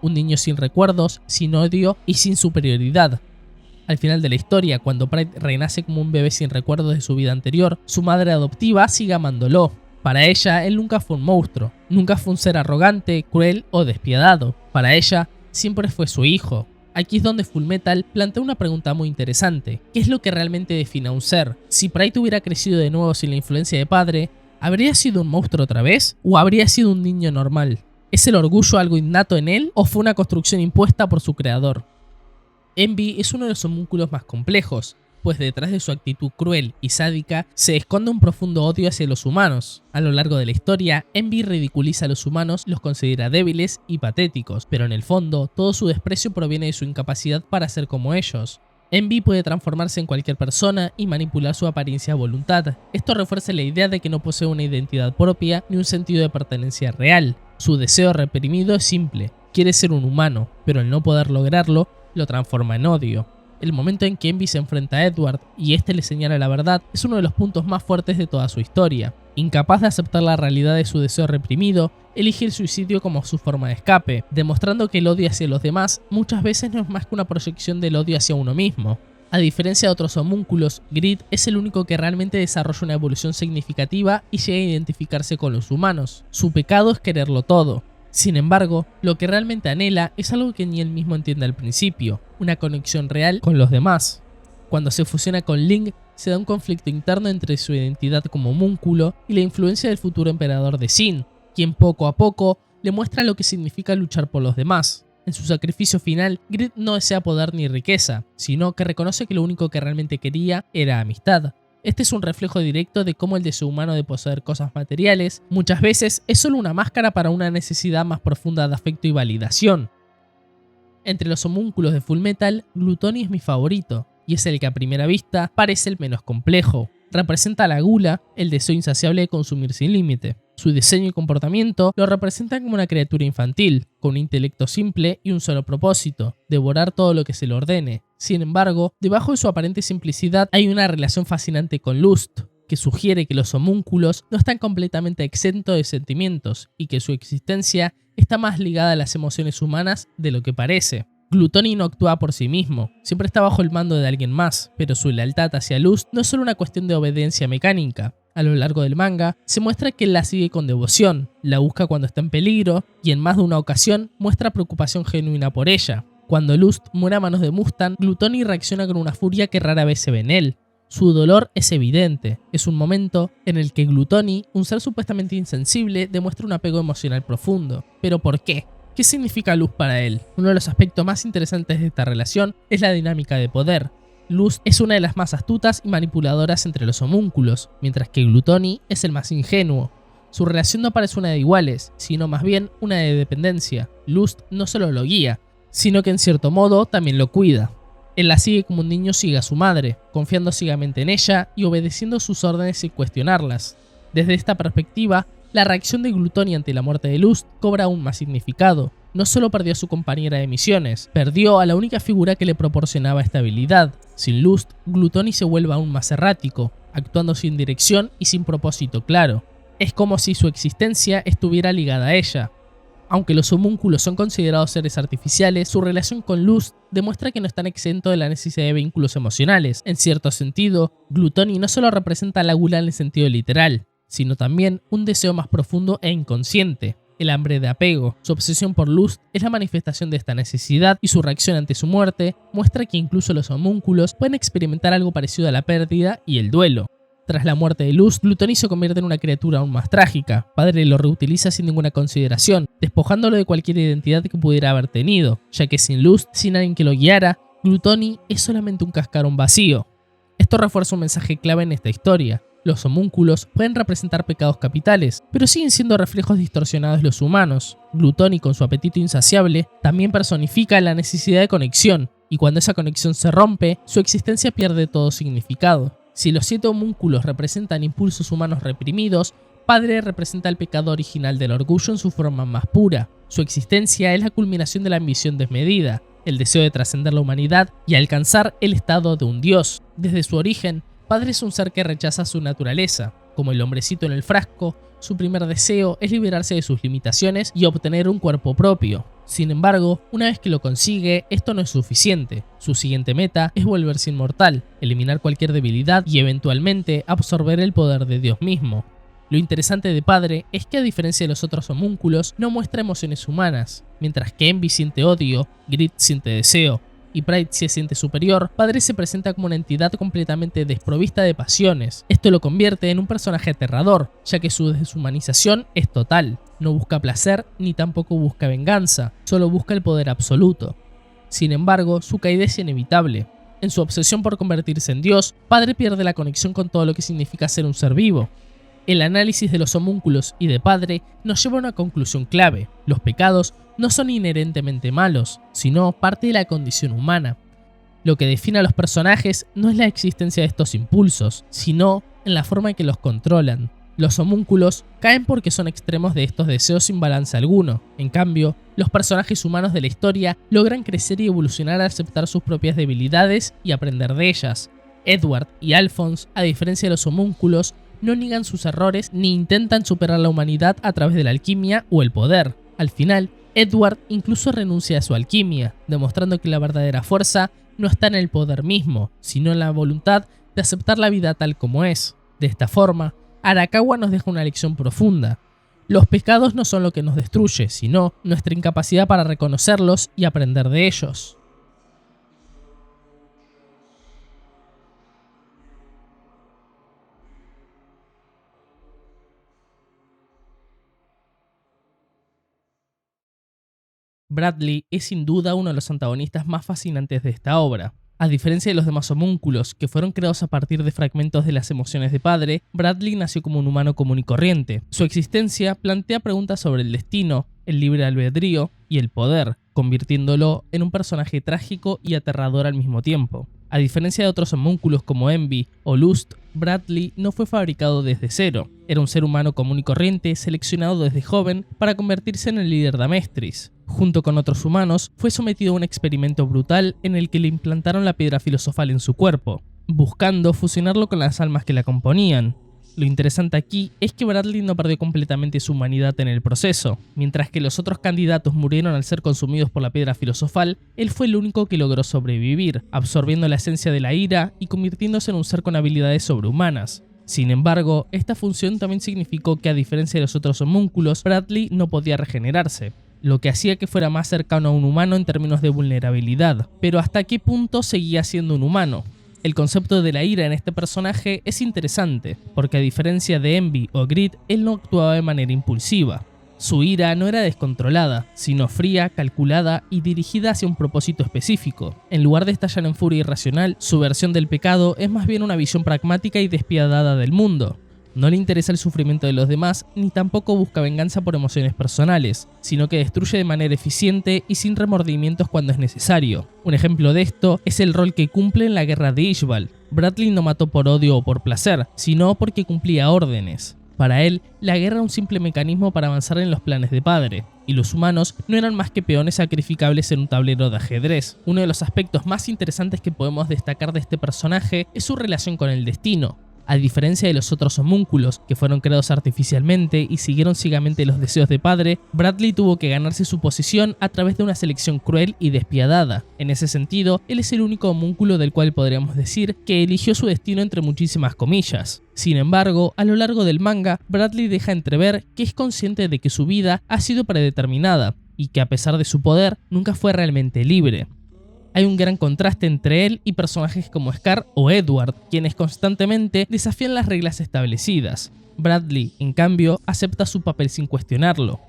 Un niño sin recuerdos, sin odio y sin superioridad. Al final de la historia, cuando Pride renace como un bebé sin recuerdos de su vida anterior, su madre adoptiva sigue amándolo. Para ella, él nunca fue un monstruo, nunca fue un ser arrogante, cruel o despiadado. Para ella, siempre fue su hijo. Aquí es donde Fullmetal plantea una pregunta muy interesante. ¿Qué es lo que realmente define a un ser? Si Pride hubiera crecido de nuevo sin la influencia de Padre, ¿habría sido un monstruo otra vez? ¿O habría sido un niño normal? ¿Es el orgullo algo innato en él o fue una construcción impuesta por su creador? Envy es uno de los homúnculos más complejos. pues detrás de su actitud cruel y sádica se esconde un profundo odio hacia los humanos. A lo largo de la historia, Envy ridiculiza a los humanos, los considera débiles y patéticos, pero en el fondo, todo su desprecio proviene de su incapacidad para ser como ellos. Envy puede transformarse en cualquier persona y manipular su apariencia a voluntad. Esto refuerza la idea de que no posee una identidad propia ni un sentido de pertenencia real. Su deseo reprimido es simple, quiere ser un humano, pero al no poder lograrlo, lo transforma en odio. El momento en que Envy se enfrenta a Edward y este le señala la verdad es uno de los puntos más fuertes de toda su historia. Incapaz de aceptar la realidad de su deseo reprimido, elige el suicidio como su forma de escape, demostrando que el odio hacia los demás muchas veces no es más que una proyección del odio hacia uno mismo. A diferencia de otros homúnculos, Grid es el único que realmente desarrolla una evolución significativa y llega a identificarse con los humanos. Su pecado es quererlo todo. Sin embargo, lo que realmente anhela es algo que ni él mismo entiende al principio, una conexión real con los demás. Cuando se fusiona con Link, se da un conflicto interno entre su identidad como homúnculo y la influencia del futuro emperador de Sin, quien poco a poco le muestra lo que significa luchar por los demás. En su sacrificio final, Grid no desea poder ni riqueza, sino que reconoce que lo único que realmente quería era amistad. Este es un reflejo directo de cómo el deseo humano de poseer cosas materiales muchas veces es solo una máscara para una necesidad más profunda de afecto y validación. Entre los homúnculos de Fullmetal, Gluttony es mi favorito, y es el que a primera vista parece el menos complejo. Representa la gula, el deseo insaciable de consumir sin límite. Su diseño y comportamiento lo representan como una criatura infantil, con un intelecto simple y un solo propósito: devorar todo lo que se le ordene. Sin embargo, debajo de su aparente simplicidad hay una relación fascinante con Lust, que sugiere que los homúnculos no están completamente exentos de sentimientos y que su existencia está más ligada a las emociones humanas de lo que parece. Gluttony no actúa por sí mismo, siempre está bajo el mando de alguien más, pero su lealtad hacia Lust no es solo una cuestión de obediencia mecánica. A lo largo del manga, se muestra que él la sigue con devoción, la busca cuando está en peligro y en más de una ocasión muestra preocupación genuina por ella. Cuando Lust muere a manos de Mustang, Gluttony reacciona con una furia que rara vez se ve en él. Su dolor es evidente, es un momento en el que Gluttony, un ser supuestamente insensible, demuestra un apego emocional profundo. ¿Pero por qué? ¿Qué significa Lust para él? Uno de los aspectos más interesantes de esta relación es la dinámica de poder. Lust es una de las más astutas y manipuladoras entre los homúnculos, mientras que Gluttony es el más ingenuo. Su relación no parece una de iguales, sino más bien una de dependencia. Lust no solo lo guía, sino que en cierto modo también lo cuida. Él la sigue como un niño sigue a su madre, confiando ciegamente en ella y obedeciendo sus órdenes sin cuestionarlas. Desde esta perspectiva, la reacción de Gluttony ante la muerte de Lust cobra aún más significado. No solo perdió a su compañera de misiones, perdió a la única figura que le proporcionaba estabilidad. Sin Lust, Gluttony se vuelve aún más errático, actuando sin dirección y sin propósito claro. Es como si su existencia estuviera ligada a ella. Aunque los homúnculos son considerados seres artificiales, su relación con Lust demuestra que no están exentos de la necesidad de vínculos emocionales. En cierto sentido, Gluttony no solo representa la gula en el sentido literal, sino también un deseo más profundo e inconsciente, el hambre de apego. Su obsesión por Lust es la manifestación de esta necesidad y su reacción ante su muerte muestra que incluso los homúnculos pueden experimentar algo parecido a la pérdida y el duelo. Tras la muerte de Lust, Gluttony se convierte en una criatura aún más trágica. Padre lo reutiliza sin ninguna consideración, despojándolo de cualquier identidad que pudiera haber tenido, ya que sin Lust, sin alguien que lo guiara, Gluttony es solamente un cascarón vacío. Esto refuerza un mensaje clave en esta historia. Los homúnculos pueden representar pecados capitales, pero siguen siendo reflejos distorsionados de los humanos. Gluttony, con su apetito insaciable, también personifica la necesidad de conexión, y cuando esa conexión se rompe, su existencia pierde todo significado. Si los 7 homúnculos representan impulsos humanos reprimidos, Padre representa el pecado original del orgullo en su forma más pura. Su existencia es la culminación de la ambición desmedida, el deseo de trascender la humanidad y alcanzar el estado de un dios. Desde su origen, Padre es un ser que rechaza su naturaleza. Como el hombrecito en el frasco, su primer deseo es liberarse de sus limitaciones y obtener un cuerpo propio. Sin embargo, una vez que lo consigue, esto no es suficiente. Su siguiente meta es volverse inmortal, eliminar cualquier debilidad y eventualmente absorber el poder de Dios mismo. Lo interesante de Padre es que, a diferencia de los otros homúnculos, no muestra emociones humanas. Mientras que Envy siente odio, Grid siente deseo y Pride se siente superior, Padre se presenta como una entidad completamente desprovista de pasiones. Esto lo convierte en un personaje aterrador, ya que su deshumanización es total. No busca placer ni tampoco busca venganza, solo busca el poder absoluto. Sin embargo, su caída es inevitable. En su obsesión por convertirse en Dios, Padre pierde la conexión con todo lo que significa ser un ser vivo. El análisis de los homúnculos y de Padre nos lleva a una conclusión clave: los pecados no son inherentemente malos, sino parte de la condición humana. Lo que define a los personajes no es la existencia de estos impulsos, sino en la forma en que los controlan. Los homúnculos caen porque son extremos de estos deseos sin balance alguno. En cambio, los personajes humanos de la historia logran crecer y evolucionar al aceptar sus propias debilidades y aprender de ellas. Edward y Alphonse, a diferencia de los homúnculos, no niegan sus errores ni intentan superar la humanidad a través de la alquimia o el poder. Al final, Edward incluso renuncia a su alquimia, demostrando que la verdadera fuerza no está en el poder mismo, sino en la voluntad de aceptar la vida tal como es. De esta forma, Arakawa nos deja una lección profunda. Los pecados no son lo que nos destruye, sino nuestra incapacidad para reconocerlos y aprender de ellos. Bradley es sin duda uno de los antagonistas más fascinantes de esta obra. A diferencia de los demás homúnculos, que fueron creados a partir de fragmentos de las emociones de Padre, Bradley nació como un humano común y corriente. Su existencia plantea preguntas sobre el destino, el libre albedrío y el poder, convirtiéndolo en un personaje trágico y aterrador al mismo tiempo. A diferencia de otros homúnculos como Envy o Lust, Bradley no fue fabricado desde cero. Era un ser humano común y corriente seleccionado desde joven para convertirse en el líder de Amestris. Junto con otros humanos, fue sometido a un experimento brutal en el que le implantaron la piedra filosofal en su cuerpo, buscando fusionarlo con las almas que la componían. Lo interesante aquí es que Bradley no perdió completamente su humanidad en el proceso. Mientras que los otros candidatos murieron al ser consumidos por la piedra filosofal, él fue el único que logró sobrevivir, absorbiendo la esencia de la ira y convirtiéndose en un ser con habilidades sobrehumanas. Sin embargo, esta función también significó que, a diferencia de los otros homúnculos, Bradley no podía regenerarse, lo que hacía que fuera más cercano a un humano en términos de vulnerabilidad. Pero ¿hasta qué punto seguía siendo un humano? El concepto de la ira en este personaje es interesante, porque a diferencia de Envy o Greed, él no actuaba de manera impulsiva. Su ira no era descontrolada, sino fría, calculada y dirigida hacia un propósito específico. En lugar de estallar en furia irracional, su versión del pecado es más bien una visión pragmática y despiadada del mundo. No le interesa el sufrimiento de los demás, ni tampoco busca venganza por emociones personales, sino que destruye de manera eficiente y sin remordimientos cuando es necesario. Un ejemplo de esto es el rol que cumple en la guerra de Ishbal. Bradley no mató por odio o por placer, sino porque cumplía órdenes. Para él, la guerra era un simple mecanismo para avanzar en los planes de Padre, y los humanos no eran más que peones sacrificables en un tablero de ajedrez. Uno de los aspectos más interesantes que podemos destacar de este personaje es su relación con el destino. A diferencia de los otros homúnculos, que fueron creados artificialmente y siguieron ciegamente los deseos de Padre, Bradley tuvo que ganarse su posición a través de una selección cruel y despiadada. En ese sentido, él es el único homúnculo del cual podríamos decir que eligió su destino entre muchísimas comillas. Sin embargo, a lo largo del manga, Bradley deja entrever que es consciente de que su vida ha sido predeterminada y que, a pesar de su poder, nunca fue realmente libre. Hay un gran contraste entre él y personajes como Scar o Edward, quienes constantemente desafían las reglas establecidas. Bradley, en cambio, acepta su papel sin cuestionarlo.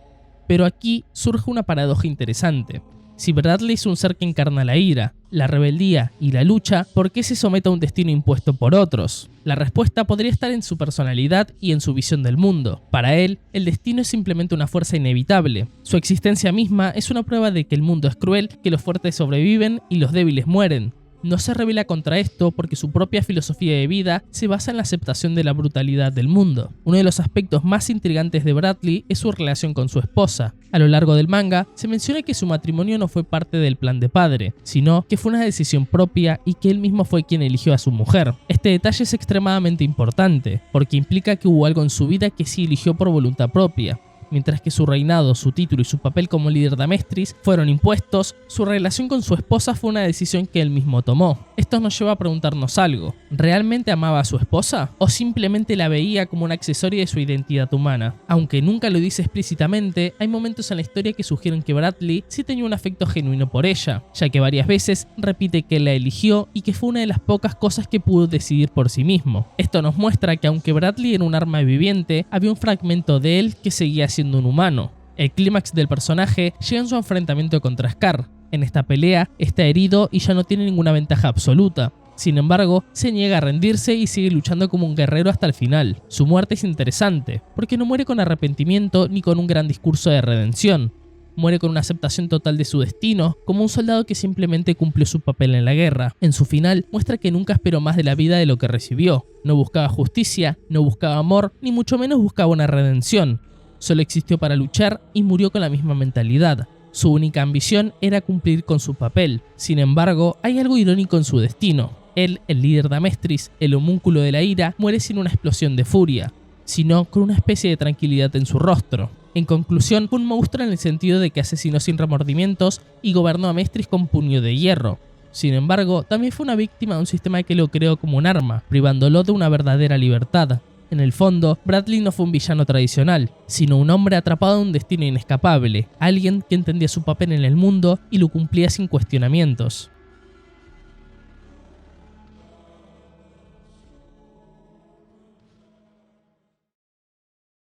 Pero aquí surge una paradoja interesante. Si Bradley es un ser que encarna la ira, la rebeldía y la lucha, ¿por qué se somete a un destino impuesto por otros? La respuesta podría estar en su personalidad y en su visión del mundo. Para él, el destino es simplemente una fuerza inevitable. Su existencia misma es una prueba de que el mundo es cruel, que los fuertes sobreviven y los débiles mueren. No se revela contra esto porque su propia filosofía de vida se basa en la aceptación de la brutalidad del mundo. Uno de los aspectos más intrigantes de Bradley es su relación con su esposa. A lo largo del manga, se menciona que su matrimonio no fue parte del plan de Padre, sino que fue una decisión propia y que él mismo fue quien eligió a su mujer. Este detalle es extremadamente importante, porque implica que hubo algo en su vida que sí eligió por voluntad propia. Mientras que su reinado, su título y su papel como líder de Amestris fueron impuestos, su relación con su esposa fue una decisión que él mismo tomó. Esto nos lleva a preguntarnos algo: ¿realmente amaba a su esposa? ¿O simplemente la veía como un accesorio de su identidad humana? Aunque nunca lo dice explícitamente, hay momentos en la historia que sugieren que Bradley sí tenía un afecto genuino por ella, ya que varias veces repite que la eligió y que fue una de las pocas cosas que pudo decidir por sí mismo. Esto nos muestra que aunque Bradley era un arma viviente, había un fragmento de él que seguía siendo un humano. El clímax del personaje llega en su enfrentamiento contra Scar. En esta pelea está herido y ya no tiene ninguna ventaja absoluta. Sin embargo, se niega a rendirse y sigue luchando como un guerrero hasta el final. Su muerte es interesante, porque no muere con arrepentimiento ni con un gran discurso de redención. Muere con una aceptación total de su destino, como un soldado que simplemente cumplió su papel en la guerra. En su final, muestra que nunca esperó más de la vida de lo que recibió. No buscaba justicia, no buscaba amor, ni mucho menos buscaba una redención. Solo existió para luchar y murió con la misma mentalidad. Su única ambición era cumplir con su papel. Sin embargo, hay algo irónico en su destino. Él, el líder de Amestris, el homúnculo de la ira, muere sin una explosión de furia, sino con una especie de tranquilidad en su rostro. En conclusión, fue un monstruo en el sentido de que asesinó sin remordimientos y gobernó a Amestris con puño de hierro. Sin embargo, también fue una víctima de un sistema que lo creó como un arma, privándolo de una verdadera libertad. En el fondo, Bradley no fue un villano tradicional, sino un hombre atrapado en un destino inescapable, alguien que entendía su papel en el mundo y lo cumplía sin cuestionamientos.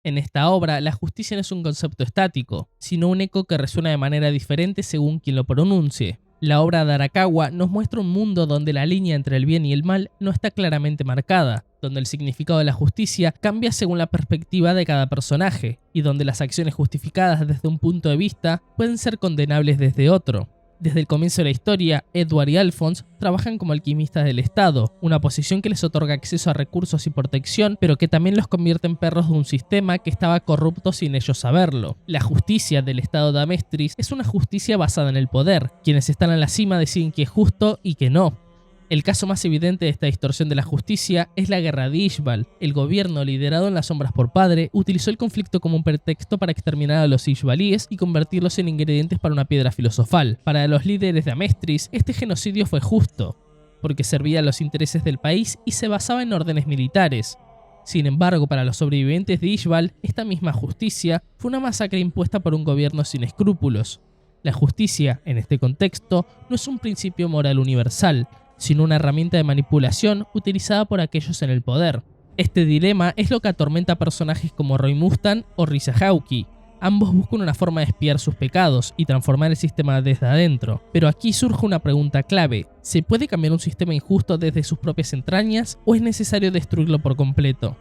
En esta obra, la justicia no es un concepto estático, sino un eco que resuena de manera diferente según quien lo pronuncie. La obra de Arakawa nos muestra un mundo donde la línea entre el bien y el mal no está claramente marcada, donde el significado de la justicia cambia según la perspectiva de cada personaje, y donde las acciones justificadas desde un punto de vista pueden ser condenables desde otro. Desde el comienzo de la historia, Edward y Alphonse trabajan como alquimistas del Estado, una posición que les otorga acceso a recursos y protección, pero que también los convierte en perros de un sistema que estaba corrupto sin ellos saberlo. La justicia del Estado de Amestris es una justicia basada en el poder. Quienes están en la cima deciden que es justo y que no. El caso más evidente de esta distorsión de la justicia es la guerra de Ishbal. El gobierno, liderado en las sombras por Padre, utilizó el conflicto como un pretexto para exterminar a los ishbalíes y convertirlos en ingredientes para una piedra filosofal. Para los líderes de Amestris, este genocidio fue justo, porque servía a los intereses del país y se basaba en órdenes militares. Sin embargo, para los sobrevivientes de Ishbal, esta misma justicia fue una masacre impuesta por un gobierno sin escrúpulos. La justicia, en este contexto, no es un principio moral universal, sino una herramienta de manipulación utilizada por aquellos en el poder. Este dilema es lo que atormenta a personajes como Roy Mustang o Risa Hawkey. Ambos buscan una forma de expiar sus pecados y transformar el sistema desde adentro. Pero aquí surge una pregunta clave: ¿se puede cambiar un sistema injusto desde sus propias entrañas o es necesario destruirlo por completo?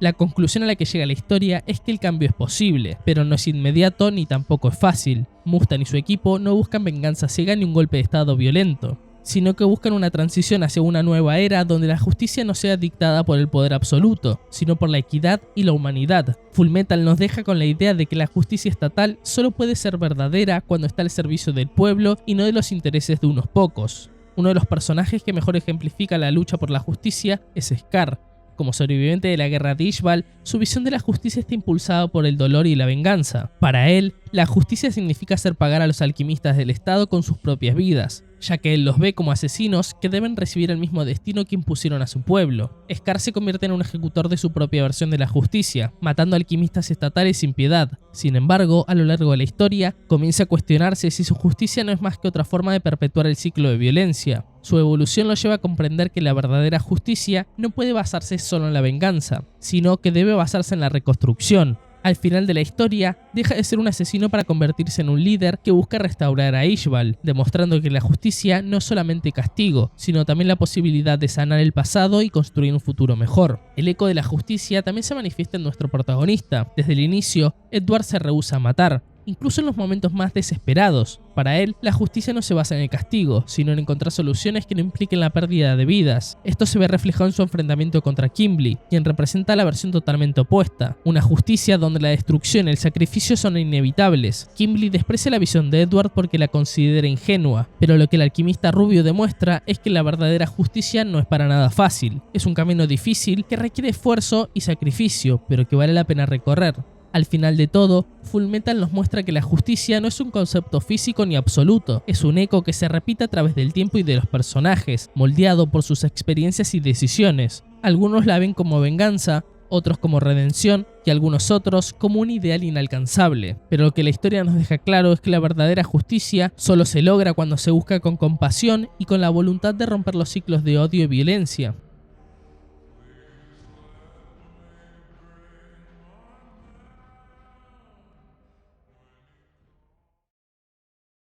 La conclusión a la que llega la historia es que el cambio es posible, pero no es inmediato ni tampoco es fácil. Mustang y su equipo no buscan venganza ciega ni un golpe de estado violento, sino que buscan una transición hacia una nueva era donde la justicia no sea dictada por el poder absoluto, sino por la equidad y la humanidad. Fullmetal nos deja con la idea de que la justicia estatal solo puede ser verdadera cuando está al servicio del pueblo y no de los intereses de unos pocos. Uno de los personajes que mejor ejemplifica la lucha por la justicia es Scar. Como sobreviviente de la guerra de Ishbal, su visión de la justicia está impulsada por el dolor y la venganza. Para él, la justicia significa hacer pagar a los alquimistas del Estado con sus propias vidas, ya que él los ve como asesinos que deben recibir el mismo destino que impusieron a su pueblo. Scar se convierte en un ejecutor de su propia versión de la justicia, matando alquimistas estatales sin piedad. Sin embargo, a lo largo de la historia, comienza a cuestionarse si su justicia no es más que otra forma de perpetuar el ciclo de violencia. Su evolución lo lleva a comprender que la verdadera justicia no puede basarse solo en la venganza, sino que debe basarse en la reconstrucción. Al final de la historia, deja de ser un asesino para convertirse en un líder que busca restaurar a Ishbal, demostrando que la justicia no es solamente castigo, sino también la posibilidad de sanar el pasado y construir un futuro mejor. El eco de la justicia también se manifiesta en nuestro protagonista. Desde el inicio, Edward se rehúsa a matar, incluso en los momentos más desesperados. Para él, la justicia no se basa en el castigo, sino en encontrar soluciones que no impliquen la pérdida de vidas. Esto se ve reflejado en su enfrentamiento contra Kimblee, quien representa la versión totalmente opuesta, una justicia donde la destrucción y el sacrificio son inevitables. Kimblee desprecia la visión de Edward porque la considera ingenua, pero lo que el alquimista rubio demuestra es que la verdadera justicia no es para nada fácil. Es un camino difícil que requiere esfuerzo y sacrificio, pero que vale la pena recorrer. Al final de todo, Fullmetal nos muestra que la justicia no es un concepto físico ni absoluto, es un eco que se repite a través del tiempo y de los personajes, moldeado por sus experiencias y decisiones. Algunos la ven como venganza, otros como redención y algunos otros como un ideal inalcanzable. Pero lo que la historia nos deja claro es que la verdadera justicia solo se logra cuando se busca con compasión y con la voluntad de romper los ciclos de odio y violencia.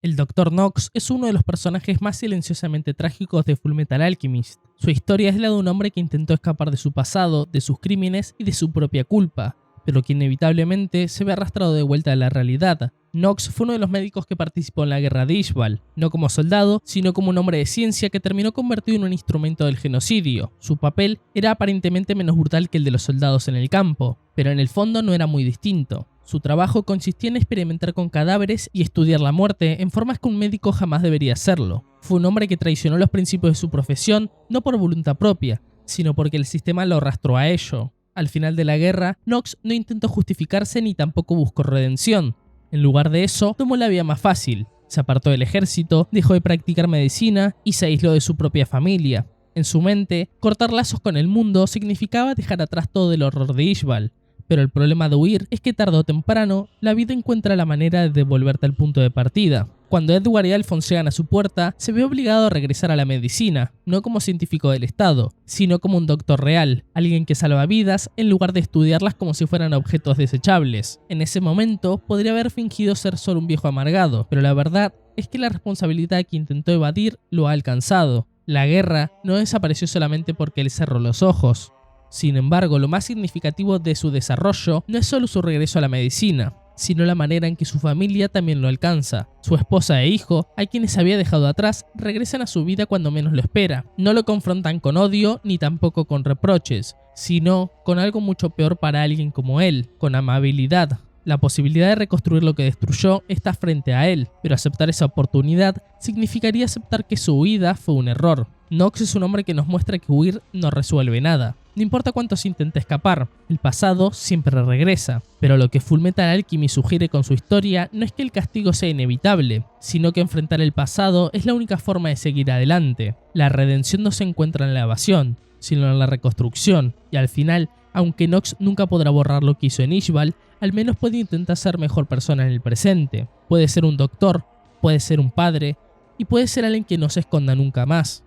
El Dr. Knox es uno de los personajes más silenciosamente trágicos de Fullmetal Alchemist. Su historia es la de un hombre que intentó escapar de su pasado, de sus crímenes y de su propia culpa, pero que inevitablemente se ve arrastrado de vuelta a la realidad. Knox fue uno de los médicos que participó en la guerra de Ishbal, no como soldado, sino como un hombre de ciencia que terminó convertido en un instrumento del genocidio. Su papel era aparentemente menos brutal que el de los soldados en el campo, pero en el fondo no era muy distinto. Su trabajo consistía en experimentar con cadáveres y estudiar la muerte en formas que un médico jamás debería hacerlo. Fue un hombre que traicionó los principios de su profesión no por voluntad propia, sino porque el sistema lo arrastró a ello. Al final de la guerra, Knox no intentó justificarse ni tampoco buscó redención. En lugar de eso, tomó la vía más fácil. Se apartó del ejército, dejó de practicar medicina y se aisló de su propia familia. En su mente, cortar lazos con el mundo significaba dejar atrás todo el horror de Ishbal. Pero el problema de huir es que tarde o temprano, la vida encuentra la manera de devolverte al punto de partida. Cuando Edward y Alphonse llegan a su puerta, se ve obligado a regresar a la medicina, no como científico del Estado, sino como un doctor real, alguien que salva vidas en lugar de estudiarlas como si fueran objetos desechables. En ese momento, podría haber fingido ser solo un viejo amargado, pero la verdad es que la responsabilidad que intentó evadir lo ha alcanzado. La guerra no desapareció solamente porque él cerró los ojos. Sin embargo, lo más significativo de su desarrollo no es solo su regreso a la medicina, sino la manera en que su familia también lo alcanza. Su esposa e hijo, a quienes había dejado atrás, regresan a su vida cuando menos lo espera. No lo confrontan con odio ni tampoco con reproches, sino con algo mucho peor para alguien como él, con amabilidad. La posibilidad de reconstruir lo que destruyó está frente a él, pero aceptar esa oportunidad significaría aceptar que su huida fue un error. Knox es un hombre que nos muestra que huir no resuelve nada. No importa cuánto se intente escapar, el pasado siempre regresa. Pero lo que Fullmetal Alchemist sugiere con su historia no es que el castigo sea inevitable, sino que enfrentar el pasado es la única forma de seguir adelante. La redención no se encuentra en la evasión, sino en la reconstrucción, y al final, aunque Knox nunca podrá borrar lo que hizo en Ishbal, al menos puede intentar ser mejor persona en el presente. Puede ser un doctor, puede ser un padre, y puede ser alguien que no se esconda nunca más.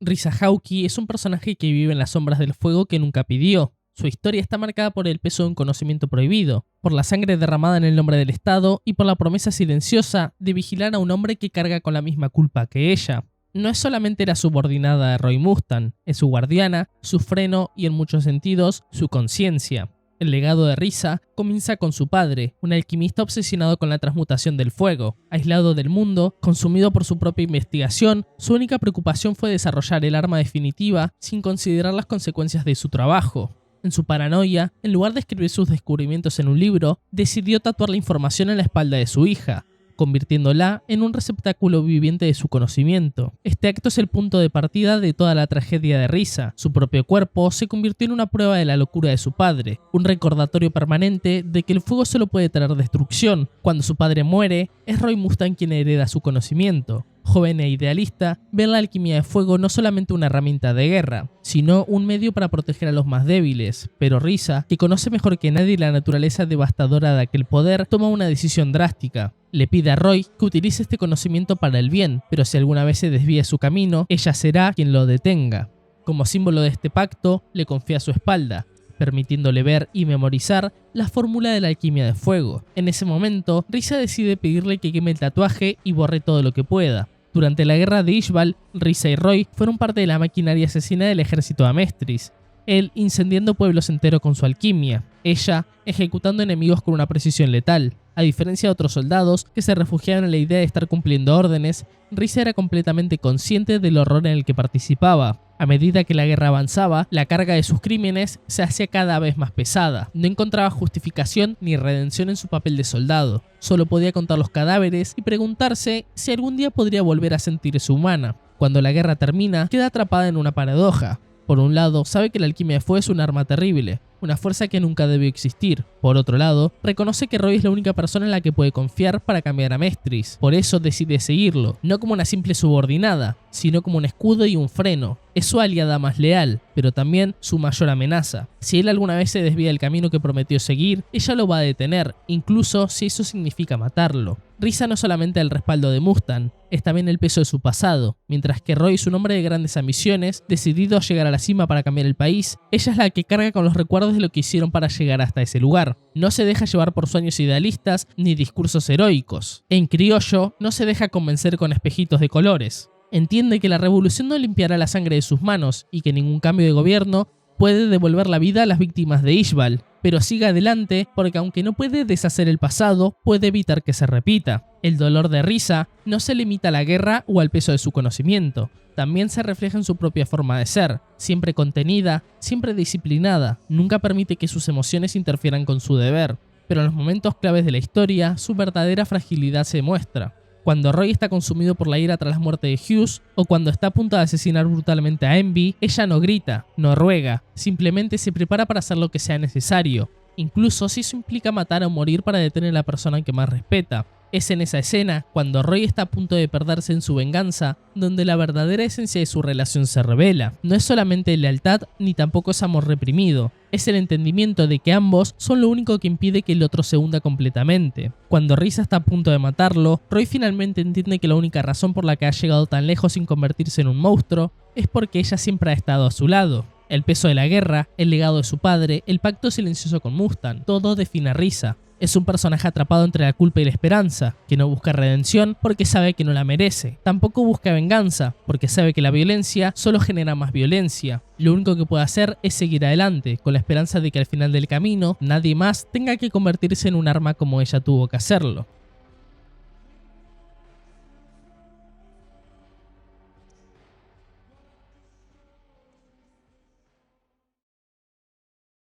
Risa Hawke es un personaje que vive en las sombras del fuego que nunca pidió. Su historia está marcada por el peso de un conocimiento prohibido, por la sangre derramada en el nombre del Estado y por la promesa silenciosa de vigilar a un hombre que carga con la misma culpa que ella. No es solamente la subordinada de Roy Mustang, es su guardiana, su freno y en muchos sentidos, su conciencia. El legado de Risa comienza con su padre, un alquimista obsesionado con la transmutación del fuego. Aislado del mundo, consumido por su propia investigación, su única preocupación fue desarrollar el arma definitiva sin considerar las consecuencias de su trabajo. En su paranoia, en lugar de escribir sus descubrimientos en un libro, decidió tatuar la información en la espalda de su hija, convirtiéndola en un receptáculo viviente de su conocimiento. Este acto es el punto de partida de toda la tragedia de Risa. Su propio cuerpo se convirtió en una prueba de la locura de su padre, un recordatorio permanente de que el fuego solo puede traer destrucción. Cuando su padre muere, es Roy Mustang quien hereda su conocimiento. Joven e idealista, ve en la alquimia de fuego no solamente una herramienta de guerra, sino un medio para proteger a los más débiles. Pero Risa, que conoce mejor que nadie la naturaleza devastadora de aquel poder, toma una decisión drástica. Le pide a Roy que utilice este conocimiento para el bien, pero si alguna vez se desvía su camino, ella será quien lo detenga. Como símbolo de este pacto, le confía su espalda, permitiéndole ver y memorizar la fórmula de la alquimia de fuego. En ese momento, Risa decide pedirle que queme el tatuaje y borre todo lo que pueda. Durante la guerra de Ishbal, Risa y Roy fueron parte de la maquinaria asesina del ejército de Amestris, él incendiando pueblos enteros con su alquimia, ella ejecutando enemigos con una precisión letal. A diferencia de otros soldados que se refugiaban en la idea de estar cumpliendo órdenes, Risa era completamente consciente del horror en el que participaba. A medida que la guerra avanzaba, la carga de sus crímenes se hacía cada vez más pesada. No encontraba justificación ni redención en su papel de soldado. Solo podía contar los cadáveres y preguntarse si algún día podría volver a sentirse humana. Cuando la guerra termina, queda atrapada en una paradoja. Por un lado, sabe que la alquimia de fuego es un arma terrible, una fuerza que nunca debió existir. Por otro lado, reconoce que Roy es la única persona en la que puede confiar para cambiar a Amestris. Por eso decide seguirlo, no como una simple subordinada, sino como un escudo y un freno. Es su aliada más leal, pero también su mayor amenaza. Si él alguna vez se desvía del camino que prometió seguir, ella lo va a detener, incluso si eso significa matarlo. Risa no es solamente el respaldo de Mustang, es también el peso de su pasado. Mientras que Roy es un hombre de grandes ambiciones, decidido a llegar a la cima para cambiar el país, ella es la que carga con los recuerdos de lo que hicieron para llegar hasta ese lugar. No se deja llevar por sueños idealistas ni discursos heroicos. En criollo, no se deja convencer con espejitos de colores. Entiende que la revolución no limpiará la sangre de sus manos y que ningún cambio de gobierno puede devolver la vida a las víctimas de Ishbal, pero sigue adelante porque aunque no puede deshacer el pasado, puede evitar que se repita. El dolor de Risa no se limita a la guerra o al peso de su conocimiento, también se refleja en su propia forma de ser, siempre contenida, siempre disciplinada, nunca permite que sus emociones interfieran con su deber, pero en los momentos claves de la historia, su verdadera fragilidad se muestra. Cuando Roy está consumido por la ira tras la muerte de Hughes, o cuando está a punto de asesinar brutalmente a Envy, ella no grita, no ruega, simplemente se prepara para hacer lo que sea necesario, incluso si eso implica matar o morir para detener a la persona que más respeta. Es en esa escena, cuando Roy está a punto de perderse en su venganza, donde la verdadera esencia de su relación se revela. No es solamente lealtad, ni tampoco es amor reprimido. Es el entendimiento de que ambos son lo único que impide que el otro se hunda completamente. Cuando Risa está a punto de matarlo, Roy finalmente entiende que la única razón por la que ha llegado tan lejos sin convertirse en un monstruo es porque ella siempre ha estado a su lado. El peso de la guerra, el legado de su padre, el pacto silencioso con Mustang, todo define a Risa. Es un personaje atrapado entre la culpa y la esperanza, que no busca redención porque sabe que no la merece. Tampoco busca venganza, porque sabe que la violencia solo genera más violencia. Lo único que puede hacer es seguir adelante, con la esperanza de que al final del camino, nadie más tenga que convertirse en un arma como ella tuvo que hacerlo.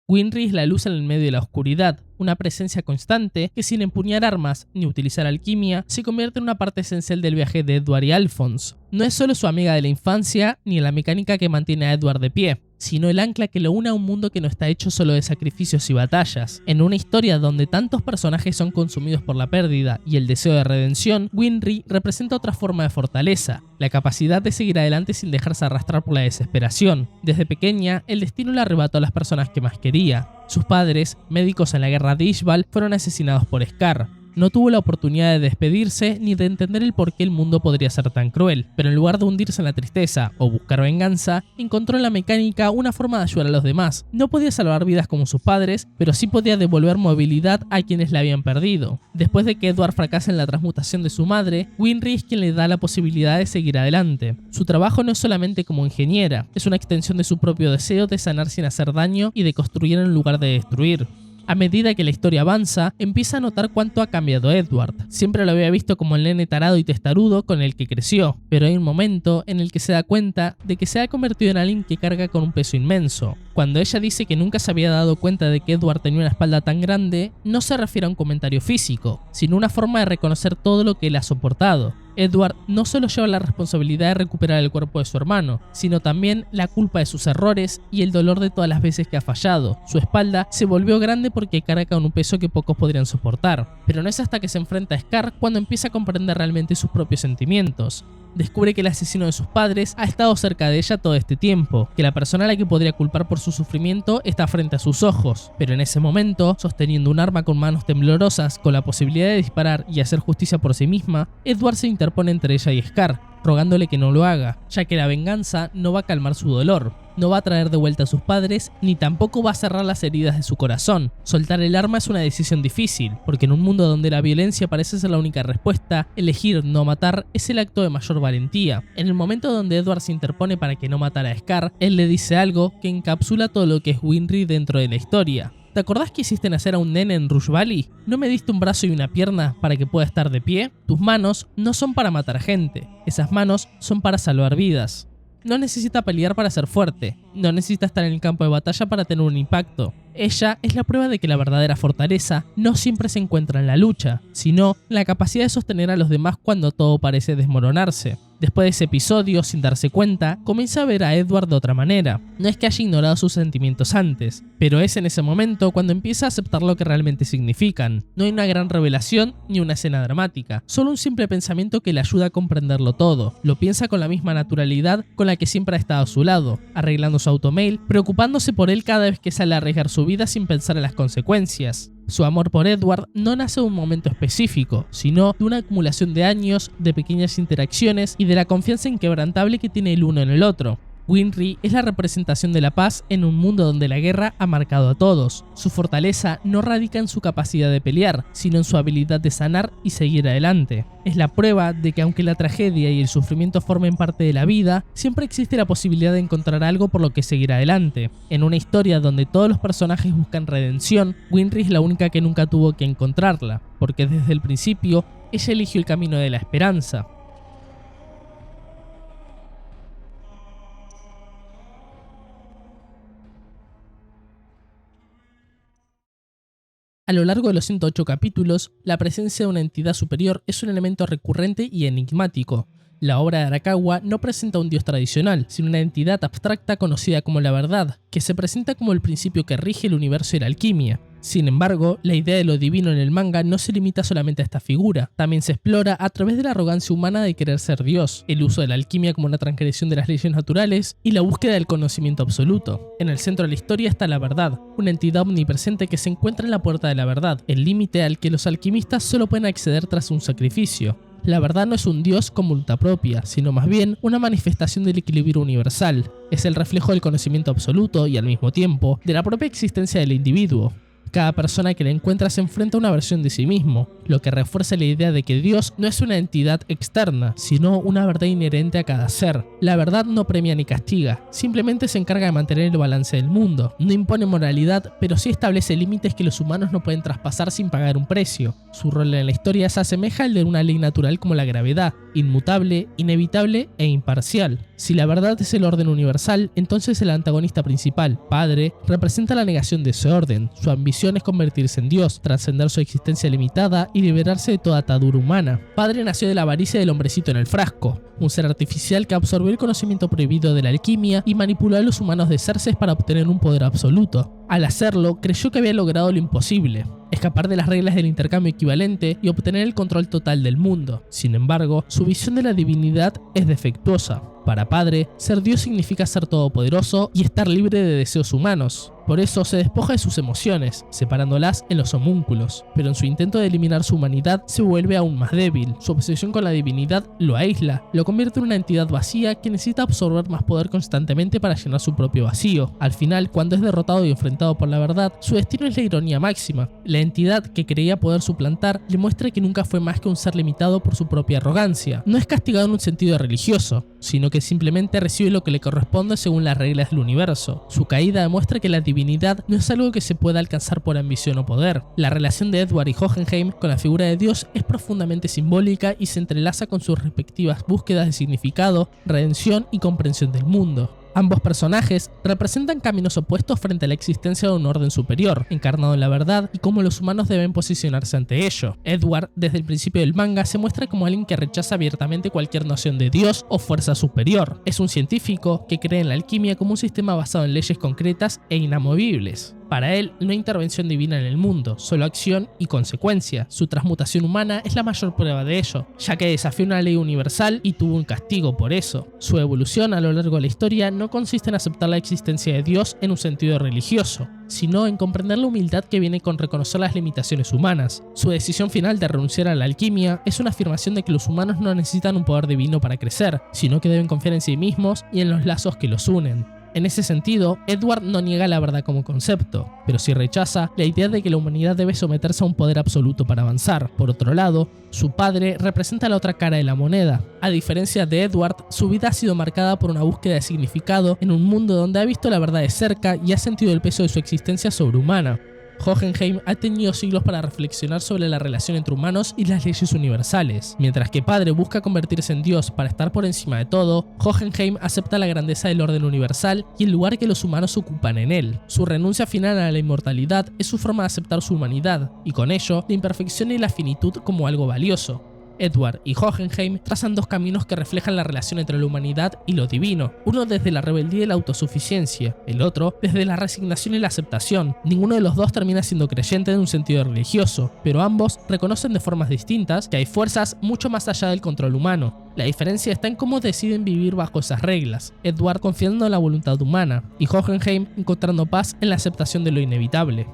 Winry es la luz en el medio de la oscuridad, una presencia constante que sin empuñar armas ni utilizar alquimia se convierte en una parte esencial del viaje de Edward y Alphonse. No es solo su amiga de la infancia ni la mecánica que mantiene a Edward de pie, sino el ancla que lo une a un mundo que no está hecho solo de sacrificios y batallas. En una historia donde tantos personajes son consumidos por la pérdida y el deseo de redención, Winry representa otra forma de fortaleza, la capacidad de seguir adelante sin dejarse arrastrar por la desesperación. Desde pequeña, el destino le arrebató a las personas que más quería. Sus padres, médicos en la guerra de Ishbal, fueron asesinados por Scar. No tuvo la oportunidad de despedirse ni de entender el por qué el mundo podría ser tan cruel, pero en lugar de hundirse en la tristeza o buscar venganza, encontró en la mecánica una forma de ayudar a los demás. No podía salvar vidas como sus padres, pero sí podía devolver movilidad a quienes la habían perdido. Después de que Edward fracasa en la transmutación de su madre, Winry es quien le da la posibilidad de seguir adelante. Su trabajo no es solamente como ingeniera, es una extensión de su propio deseo de sanar sin hacer daño y de construir en lugar de destruir. A medida que la historia avanza, empieza a notar cuánto ha cambiado Edward. Siempre lo había visto como el nene tarado y testarudo con el que creció, pero hay un momento en el que se da cuenta de que se ha convertido en alguien que carga con un peso inmenso. Cuando ella dice que nunca se había dado cuenta de que Edward tenía una espalda tan grande, no se refiere a un comentario físico, sino una forma de reconocer todo lo que él ha soportado. Edward no solo lleva la responsabilidad de recuperar el cuerpo de su hermano, sino también la culpa de sus errores y el dolor de todas las veces que ha fallado. Su espalda se volvió grande porque carga con un peso que pocos podrían soportar, pero no es hasta que se enfrenta a Scar cuando empieza a comprender realmente sus propios sentimientos. Descubre que el asesino de sus padres ha estado cerca de ella todo este tiempo, que la persona a la que podría culpar por su sufrimiento está frente a sus ojos, pero en ese momento, sosteniendo un arma con manos temblorosas con la posibilidad de disparar y hacer justicia por sí misma, Edward se interpone entre ella y Scar, rogándole que no lo haga, ya que la venganza no va a calmar su dolor, no va a traer de vuelta a sus padres, ni tampoco va a cerrar las heridas de su corazón. Soltar el arma es una decisión difícil, porque en un mundo donde la violencia parece ser la única respuesta, elegir no matar es el acto de mayor valentía. En el momento donde Edward se interpone para que no matara a Scar, él le dice algo que encapsula todo lo que es Winry dentro de la historia. ¿Te acordás que hiciste nacer a un nene en Rush Valley? ¿No me diste un brazo y una pierna para que pueda estar de pie? Tus manos no son para matar gente, esas manos son para salvar vidas. No necesita pelear para ser fuerte, no necesita estar en el campo de batalla para tener un impacto. Ella es la prueba de que la verdadera fortaleza no siempre se encuentra en la lucha, sino en la capacidad de sostener a los demás cuando todo parece desmoronarse. Después de ese episodio, sin darse cuenta, comienza a ver a Edward de otra manera. No es que haya ignorado sus sentimientos antes, pero es en ese momento cuando empieza a aceptar lo que realmente significan. No hay una gran revelación ni una escena dramática, solo un simple pensamiento que le ayuda a comprenderlo todo. Lo piensa con la misma naturalidad con la que siempre ha estado a su lado, arreglando su automail, preocupándose por él cada vez que sale a arriesgar su vida sin pensar en las consecuencias. Su amor por Edward no nace de un momento específico, sino de una acumulación de años, de pequeñas interacciones y de la confianza inquebrantable que tiene el uno en el otro. Winry es la representación de la paz en un mundo donde la guerra ha marcado a todos. Su fortaleza no radica en su capacidad de pelear, sino en su habilidad de sanar y seguir adelante. Es la prueba de que aunque la tragedia y el sufrimiento formen parte de la vida, siempre existe la posibilidad de encontrar algo por lo que seguir adelante. En una historia donde todos los personajes buscan redención, Winry es la única que nunca tuvo que encontrarla, porque desde el principio ella eligió el camino de la esperanza. A lo largo de los 108 capítulos, la presencia de una entidad superior es un elemento recurrente y enigmático. La obra de Arakawa no presenta un dios tradicional, sino una entidad abstracta conocida como la verdad, que se presenta como el principio que rige el universo y la alquimia. Sin embargo, la idea de lo divino en el manga no se limita solamente a esta figura, también se explora a través de la arrogancia humana de querer ser Dios, el uso de la alquimia como una transgresión de las leyes naturales y la búsqueda del conocimiento absoluto. En el centro de la historia está la verdad, una entidad omnipresente que se encuentra en la puerta de la verdad, el límite al que los alquimistas solo pueden acceder tras un sacrificio. La verdad no es un dios con voluntad propia, sino más bien una manifestación del equilibrio universal. Es el reflejo del conocimiento absoluto y al mismo tiempo de la propia existencia del individuo. Cada persona que la encuentra se enfrenta a una versión de sí mismo, lo que refuerza la idea de que Dios no es una entidad externa, sino una verdad inherente a cada ser. La verdad no premia ni castiga, simplemente se encarga de mantener el balance del mundo. No impone moralidad, pero sí establece límites que los humanos no pueden traspasar sin pagar un precio. Su rol en la historia se asemeja al de una ley natural como la gravedad, inmutable, inevitable e imparcial. Si la verdad es el orden universal, entonces el antagonista principal, Padre, representa la negación de ese orden. Su ambición es convertirse en Dios, trascender su existencia limitada y liberarse de toda atadura humana. Padre nació de la avaricia del hombrecito en el frasco, un ser artificial que absorbió el conocimiento prohibido de la alquimia y manipuló a los humanos de Xerxes para obtener un poder absoluto. Al hacerlo, creyó que había logrado lo imposible, escapar de las reglas del intercambio equivalente y obtener el control total del mundo. Sin embargo, su visión de la divinidad es defectuosa. Para Padre, ser Dios significa ser todopoderoso y estar libre de deseos humanos. Por eso se despoja de sus emociones, separándolas en los homúnculos, pero en su intento de eliminar su humanidad se vuelve aún más débil. Su obsesión con la divinidad lo aísla, lo convierte en una entidad vacía que necesita absorber más poder constantemente para llenar su propio vacío. Al final, cuando es derrotado y enfrentado por la verdad, su destino es la ironía máxima. La entidad que creía poder suplantar le muestra que nunca fue más que un ser limitado por su propia arrogancia. No es castigado en un sentido religioso, sino que simplemente recibe lo que le corresponde según las reglas del universo. Su caída demuestra que la divinidad no es algo que se pueda alcanzar por ambición o poder. La relación de Edward y Hohenheim con la figura de Dios es profundamente simbólica y se entrelaza con sus respectivas búsquedas de significado, redención y comprensión del mundo. Ambos personajes representan caminos opuestos frente a la existencia de un orden superior, encarnado en la verdad y cómo los humanos deben posicionarse ante ello. Edward, desde el principio del manga, se muestra como alguien que rechaza abiertamente cualquier noción de Dios o fuerza superior. Es un científico que cree en la alquimia como un sistema basado en leyes concretas e inamovibles. Para él, no hay intervención divina en el mundo, solo acción y consecuencia. Su transmutación humana es la mayor prueba de ello, ya que desafió una ley universal y tuvo un castigo por eso. Su evolución a lo largo de la historia no consiste en aceptar la existencia de Dios en un sentido religioso, sino en comprender la humildad que viene con reconocer las limitaciones humanas. Su decisión final de renunciar a la alquimia es una afirmación de que los humanos no necesitan un poder divino para crecer, sino que deben confiar en sí mismos y en los lazos que los unen. En ese sentido, Edward no niega la verdad como concepto, pero sí rechaza la idea de que la humanidad debe someterse a un poder absoluto para avanzar. Por otro lado, su padre representa la otra cara de la moneda. A diferencia de Edward, su vida ha sido marcada por una búsqueda de significado en un mundo donde ha visto la verdad de cerca y ha sentido el peso de su existencia sobrehumana. Hohenheim ha tenido siglos para reflexionar sobre la relación entre humanos y las leyes universales. Mientras que Padre busca convertirse en Dios para estar por encima de todo, Hohenheim acepta la grandeza del orden universal y el lugar que los humanos ocupan en él. Su renuncia final a la inmortalidad es su forma de aceptar su humanidad, y con ello, la imperfección y la finitud como algo valioso. Edward y Hohenheim trazan dos caminos que reflejan la relación entre la humanidad y lo divino, uno desde la rebeldía y la autosuficiencia, el otro desde la resignación y la aceptación. Ninguno de los dos termina siendo creyente en un sentido religioso, pero ambos reconocen de formas distintas que hay fuerzas mucho más allá del control humano. La diferencia está en cómo deciden vivir bajo esas reglas, Edward confiando en la voluntad humana y Hohenheim encontrando paz en la aceptación de lo inevitable.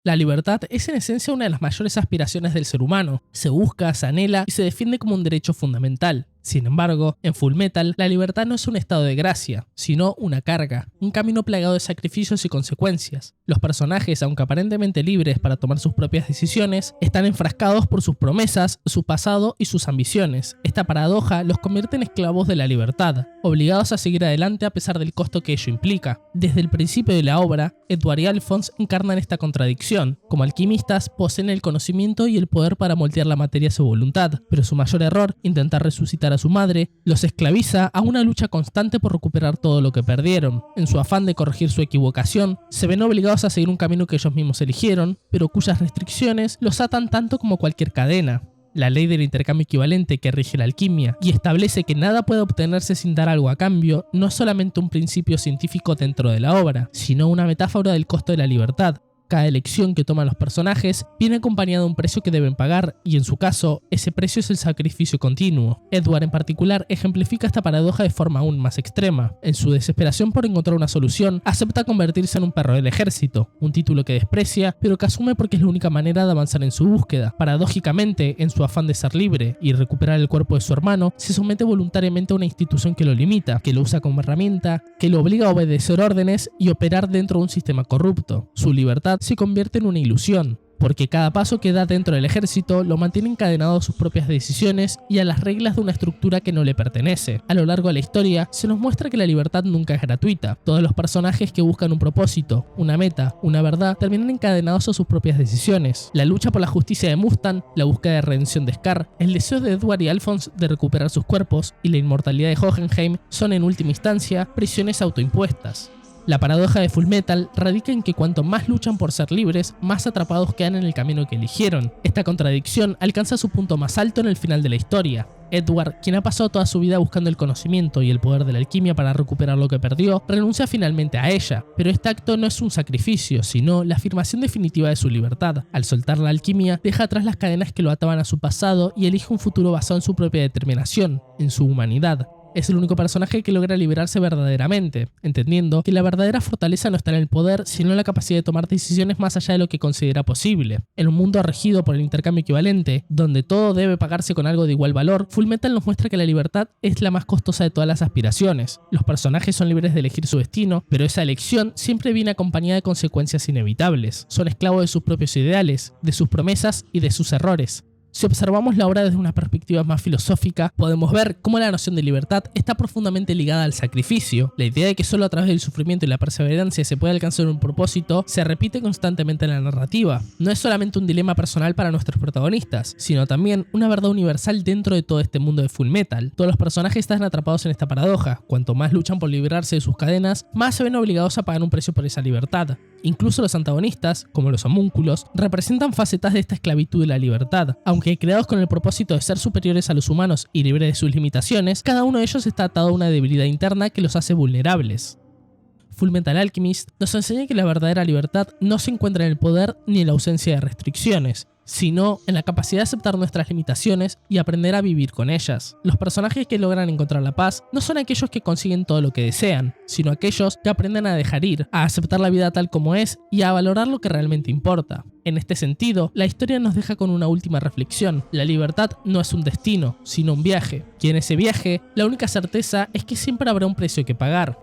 La libertad es en esencia una de las mayores aspiraciones del ser humano. Se busca, se anhela y se defiende como un derecho fundamental. Sin embargo, en Fullmetal, la libertad no es un estado de gracia, sino una carga, un camino plagado de sacrificios y consecuencias. Los personajes, aunque aparentemente libres para tomar sus propias decisiones, están enfrascados por sus promesas, su pasado y sus ambiciones. Esta paradoja los convierte en esclavos de la libertad, obligados a seguir adelante a pesar del costo que ello implica. Desde el principio de la obra, Edward y Alphonse encarnan esta contradicción. Como alquimistas, poseen el conocimiento y el poder para moldear la materia a su voluntad, pero su mayor error, intentar resucitar a su madre, los esclaviza a una lucha constante por recuperar todo lo que perdieron. En su afán de corregir su equivocación, se ven obligados a seguir un camino que ellos mismos eligieron, pero cuyas restricciones los atan tanto como cualquier cadena. La ley del intercambio equivalente que rige la alquimia y establece que nada puede obtenerse sin dar algo a cambio no es solamente un principio científico dentro de la obra, sino una metáfora del costo de la libertad. Cada elección que toman los personajes viene acompañada de un precio que deben pagar, y en su caso, ese precio es el sacrificio continuo. Edward en particular ejemplifica esta paradoja de forma aún más extrema. En su desesperación por encontrar una solución, acepta convertirse en un perro del ejército, un título que desprecia, pero que asume porque es la única manera de avanzar en su búsqueda. Paradójicamente, en su afán de ser libre y recuperar el cuerpo de su hermano, se somete voluntariamente a una institución que lo limita, que lo usa como herramienta, que lo obliga a obedecer órdenes y operar dentro de un sistema corrupto. Su libertad se convierte en una ilusión, porque cada paso que da dentro del ejército lo mantiene encadenado a sus propias decisiones y a las reglas de una estructura que no le pertenece. A lo largo de la historia se nos muestra que la libertad nunca es gratuita. Todos los personajes que buscan un propósito, una meta, una verdad, terminan encadenados a sus propias decisiones. La lucha por la justicia de Mustang, la búsqueda de redención de Scar, el deseo de Edward y Alphonse de recuperar sus cuerpos y la inmortalidad de Hohenheim son en última instancia prisiones autoimpuestas. La paradoja de Fullmetal radica en que cuanto más luchan por ser libres, más atrapados quedan en el camino que eligieron. Esta contradicción alcanza su punto más alto en el final de la historia. Edward, quien ha pasado toda su vida buscando el conocimiento y el poder de la alquimia para recuperar lo que perdió, renuncia finalmente a ella, pero este acto no es un sacrificio, sino la afirmación definitiva de su libertad. Al soltar la alquimia, deja atrás las cadenas que lo ataban a su pasado y elige un futuro basado en su propia determinación, en su humanidad. Es el único personaje que logra liberarse verdaderamente, entendiendo que la verdadera fortaleza no está en el poder, sino en la capacidad de tomar decisiones más allá de lo que considera posible. En un mundo regido por el intercambio equivalente, donde todo debe pagarse con algo de igual valor, Fullmetal nos muestra que la libertad es la más costosa de todas las aspiraciones. Los personajes son libres de elegir su destino, pero esa elección siempre viene acompañada de consecuencias inevitables. Son esclavos de sus propios ideales, de sus promesas y de sus errores. Si observamos la obra desde una perspectiva más filosófica, podemos ver cómo la noción de libertad está profundamente ligada al sacrificio. La idea de que solo a través del sufrimiento y la perseverancia se puede alcanzar un propósito se repite constantemente en la narrativa. No es solamente un dilema personal para nuestros protagonistas, sino también una verdad universal dentro de todo este mundo de Fullmetal. Todos los personajes están atrapados en esta paradoja. Cuanto más luchan por librarse de sus cadenas, más se ven obligados a pagar un precio por esa libertad. Incluso los antagonistas, como los homúnculos, representan facetas de esta esclavitud de la libertad. Aunque creados con el propósito de ser superiores a los humanos y libres de sus limitaciones, cada uno de ellos está atado a una debilidad interna que los hace vulnerables. Fullmetal Alchemist nos enseña que la verdadera libertad no se encuentra en el poder ni en la ausencia de restricciones, sino en la capacidad de aceptar nuestras limitaciones y aprender a vivir con ellas. Los personajes que logran encontrar la paz no son aquellos que consiguen todo lo que desean, sino aquellos que aprenden a dejar ir, a aceptar la vida tal como es y a valorar lo que realmente importa. En este sentido, la historia nos deja con una última reflexión. La libertad no es un destino, sino un viaje. Y en ese viaje, la única certeza es que siempre habrá un precio que pagar.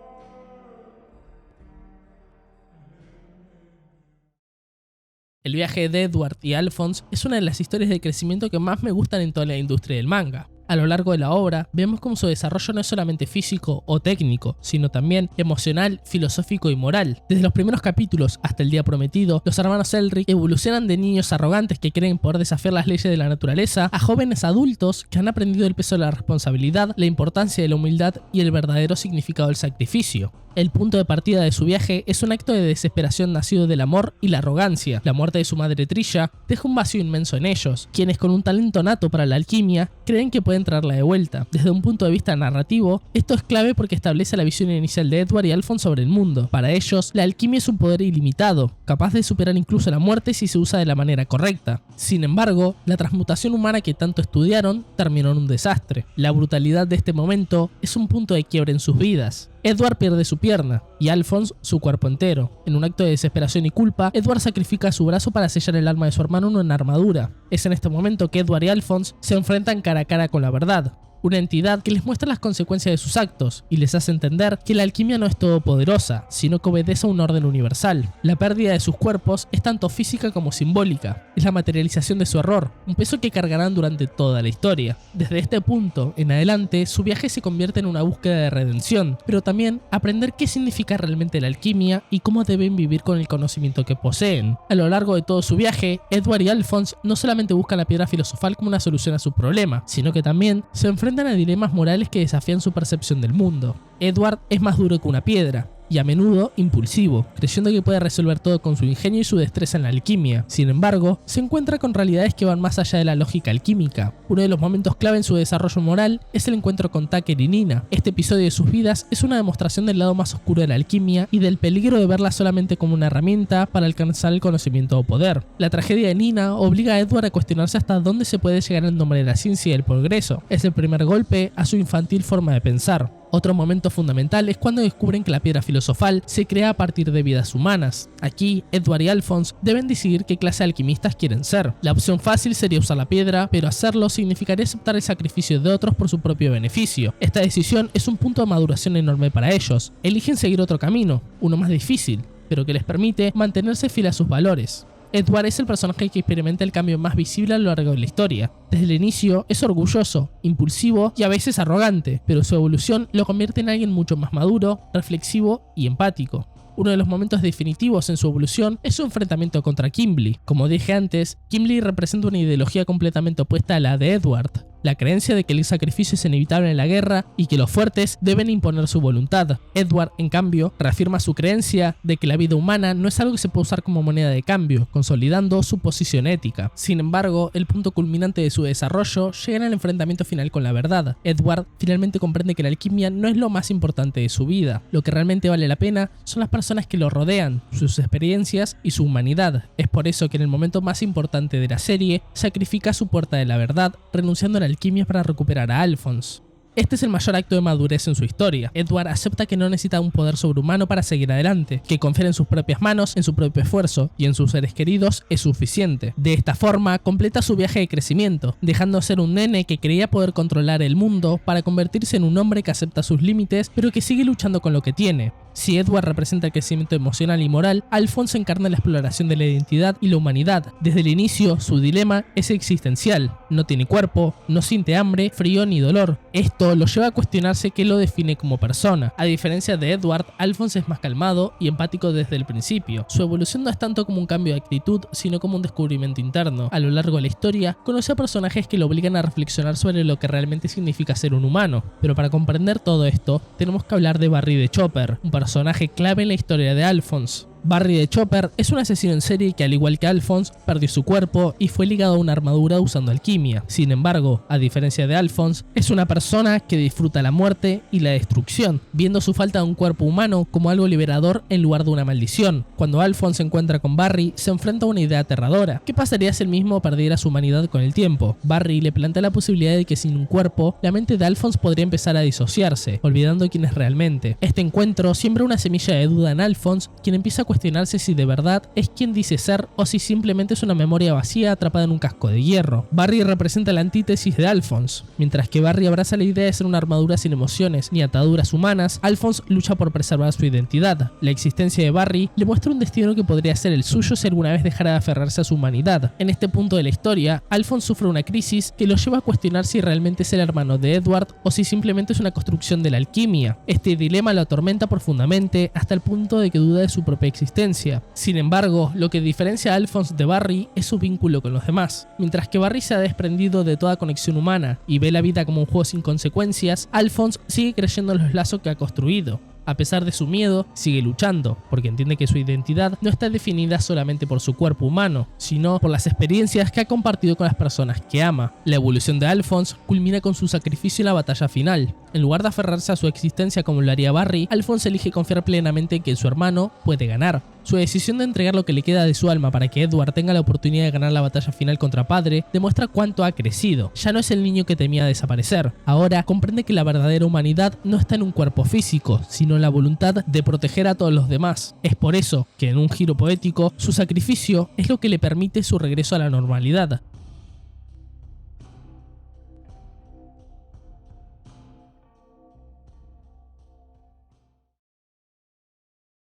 El viaje de Edward y Alphonse es una de las historias de crecimiento que más me gustan en toda la industria del manga. A lo largo de la obra, vemos cómo su desarrollo no es solamente físico o técnico, sino también emocional, filosófico y moral. Desde los primeros capítulos hasta el día prometido, los hermanos Elric evolucionan de niños arrogantes que creen poder desafiar las leyes de la naturaleza a jóvenes adultos que han aprendido el peso de la responsabilidad, la importancia de la humildad y el verdadero significado del sacrificio. El punto de partida de su viaje es un acto de desesperación nacido del amor y la arrogancia. La muerte de su madre Trisha deja un vacío inmenso en ellos, quienes con un talento nato para la alquimia creen que pueden traerla de vuelta. Desde un punto de vista narrativo, esto es clave porque establece la visión inicial de Edward y Alphonse sobre el mundo. Para ellos, la alquimia es un poder ilimitado, capaz de superar incluso la muerte si se usa de la manera correcta. Sin embargo, la transmutación humana que tanto estudiaron terminó en un desastre. La brutalidad de este momento es un punto de quiebre en sus vidas. Edward pierde su pierna y Alphonse su cuerpo entero. En un acto de desesperación y culpa, Edward sacrifica su brazo para sellar el alma de su hermano en una armadura. Es en este momento que Edward y Alphonse se enfrentan cara a cara con la verdad. Una entidad que les muestra las consecuencias de sus actos y les hace entender que la alquimia no es todopoderosa, sino que obedece a un orden universal. La pérdida de sus cuerpos es tanto física como simbólica. Es la materialización de su error, un peso que cargarán durante toda la historia. Desde este punto en adelante, su viaje se convierte en una búsqueda de redención, pero también aprender qué significa realmente la alquimia y cómo deben vivir con el conocimiento que poseen. A lo largo de todo su viaje, Edward y Alphonse no solamente buscan la piedra filosofal como una solución a su problema, sino que también se enfrentan a dilemas morales que desafían su percepción del mundo. Edward es más duro que una piedra y a menudo impulsivo, creyendo que puede resolver todo con su ingenio y su destreza en la alquimia. Sin embargo, se encuentra con realidades que van más allá de la lógica alquímica. Uno de los momentos clave en su desarrollo moral es el encuentro con Tucker y Nina. Este episodio de sus vidas es una demostración del lado más oscuro de la alquimia y del peligro de verla solamente como una herramienta para alcanzar el conocimiento o poder. La tragedia de Nina obliga a Edward a cuestionarse hasta dónde se puede llegar en nombre de la ciencia y el progreso. Es el primer golpe a su infantil forma de pensar. Otro momento fundamental es cuando descubren que la piedra filosofal se crea a partir de vidas humanas. Aquí, Edward y Alphonse deben decidir qué clase de alquimistas quieren ser. La opción fácil sería usar la piedra, pero hacerlo significaría aceptar el sacrificio de otros por su propio beneficio. Esta decisión es un punto de maduración enorme para ellos. Eligen seguir otro camino, uno más difícil, pero que les permite mantenerse fiel a sus valores. Edward es el personaje que experimenta el cambio más visible a lo largo de la historia. Desde el inicio es orgulloso, impulsivo y a veces arrogante, pero su evolución lo convierte en alguien mucho más maduro, reflexivo y empático. Uno de los momentos definitivos en su evolución es su enfrentamiento contra Gimli. Como dije antes, Gimli representa una ideología completamente opuesta a la de Edward. La creencia de que el sacrificio es inevitable en la guerra y que los fuertes deben imponer su voluntad. Edward, en cambio, reafirma su creencia de que la vida humana no es algo que se puede usar como moneda de cambio, consolidando su posición ética. Sin embargo, el punto culminante de su desarrollo llega en el enfrentamiento final con la verdad. Edward finalmente comprende que la alquimia no es lo más importante de su vida. Lo que realmente vale la pena son las personas que lo rodean, sus experiencias y su humanidad. Es por eso que en el momento más importante de la serie, sacrifica su puerta de la verdad, renunciando a la alquimia para recuperar a Alphonse. Este es el mayor acto de madurez en su historia. Edward acepta que no necesita un poder sobrehumano para seguir adelante, que confiar en sus propias manos, en su propio esfuerzo y en sus seres queridos es suficiente. De esta forma, completa su viaje de crecimiento, dejando de ser un nene que creía poder controlar el mundo para convertirse en un hombre que acepta sus límites, pero que sigue luchando con lo que tiene. Si Edward representa el crecimiento emocional y moral, Alphonse encarna la exploración de la identidad y la humanidad. Desde el inicio, su dilema es existencial. No tiene cuerpo, no siente hambre, frío ni dolor. Esto lo lleva a cuestionarse qué lo define como persona. A diferencia de Edward, Alphonse es más calmado y empático desde el principio. Su evolución no es tanto como un cambio de actitud, sino como un descubrimiento interno. A lo largo de la historia, conoce a personajes que lo obligan a reflexionar sobre lo que realmente significa ser un humano. Pero para comprender todo esto, tenemos que hablar de Barry de Chopper, un personaje clave en la historia de Alphonse. Barry de Chopper es un asesino en serie que, al igual que Alphonse, perdió su cuerpo y fue ligado a una armadura usando alquimia. Sin embargo, a diferencia de Alphonse, es una persona que disfruta la muerte y la destrucción, viendo su falta de un cuerpo humano como algo liberador en lugar de una maldición. Cuando Alphonse se encuentra con Barry, se enfrenta a una idea aterradora. ¿Qué pasaría si él mismo perdiera su humanidad con el tiempo? Barry le plantea la posibilidad de que sin un cuerpo, la mente de Alphonse podría empezar a disociarse, olvidando quién es realmente. Este encuentro siembra una semilla de duda en Alphonse, quien empieza a cuestionarse si de verdad es quien dice ser o si simplemente es una memoria vacía atrapada en un casco de hierro. Barry representa la antítesis de Alphonse. Mientras que Barry abraza la idea de ser una armadura sin emociones ni ataduras humanas, Alphonse lucha por preservar su identidad. La existencia de Barry le muestra un destino que podría ser el suyo si alguna vez dejara de aferrarse a su humanidad. En este punto de la historia, Alphonse sufre una crisis que lo lleva a cuestionar si realmente es el hermano de Edward o si simplemente es una construcción de la alquimia. Este dilema lo atormenta profundamente hasta el punto de que duda de su propia existencia. Sin embargo, lo que diferencia a Alphonse de Barry es su vínculo con los demás. Mientras que Barry se ha desprendido de toda conexión humana y ve la vida como un juego sin consecuencias, Alphonse sigue creyendo en los lazos que ha construido. A pesar de su miedo, sigue luchando, porque entiende que su identidad no está definida solamente por su cuerpo humano, sino por las experiencias que ha compartido con las personas que ama. La evolución de Alphonse culmina con su sacrificio en la batalla final. En lugar de aferrarse a su existencia como lo haría Barry, Alphonse elige confiar plenamente en que su hermano puede ganar. Su decisión de entregar lo que le queda de su alma para que Edward tenga la oportunidad de ganar la batalla final contra Padre demuestra cuánto ha crecido. Ya no es el niño que temía desaparecer. Ahora comprende que la verdadera humanidad no está en un cuerpo físico, sino en la voluntad de proteger a todos los demás. Es por eso que, en un giro poético, su sacrificio es lo que le permite su regreso a la normalidad.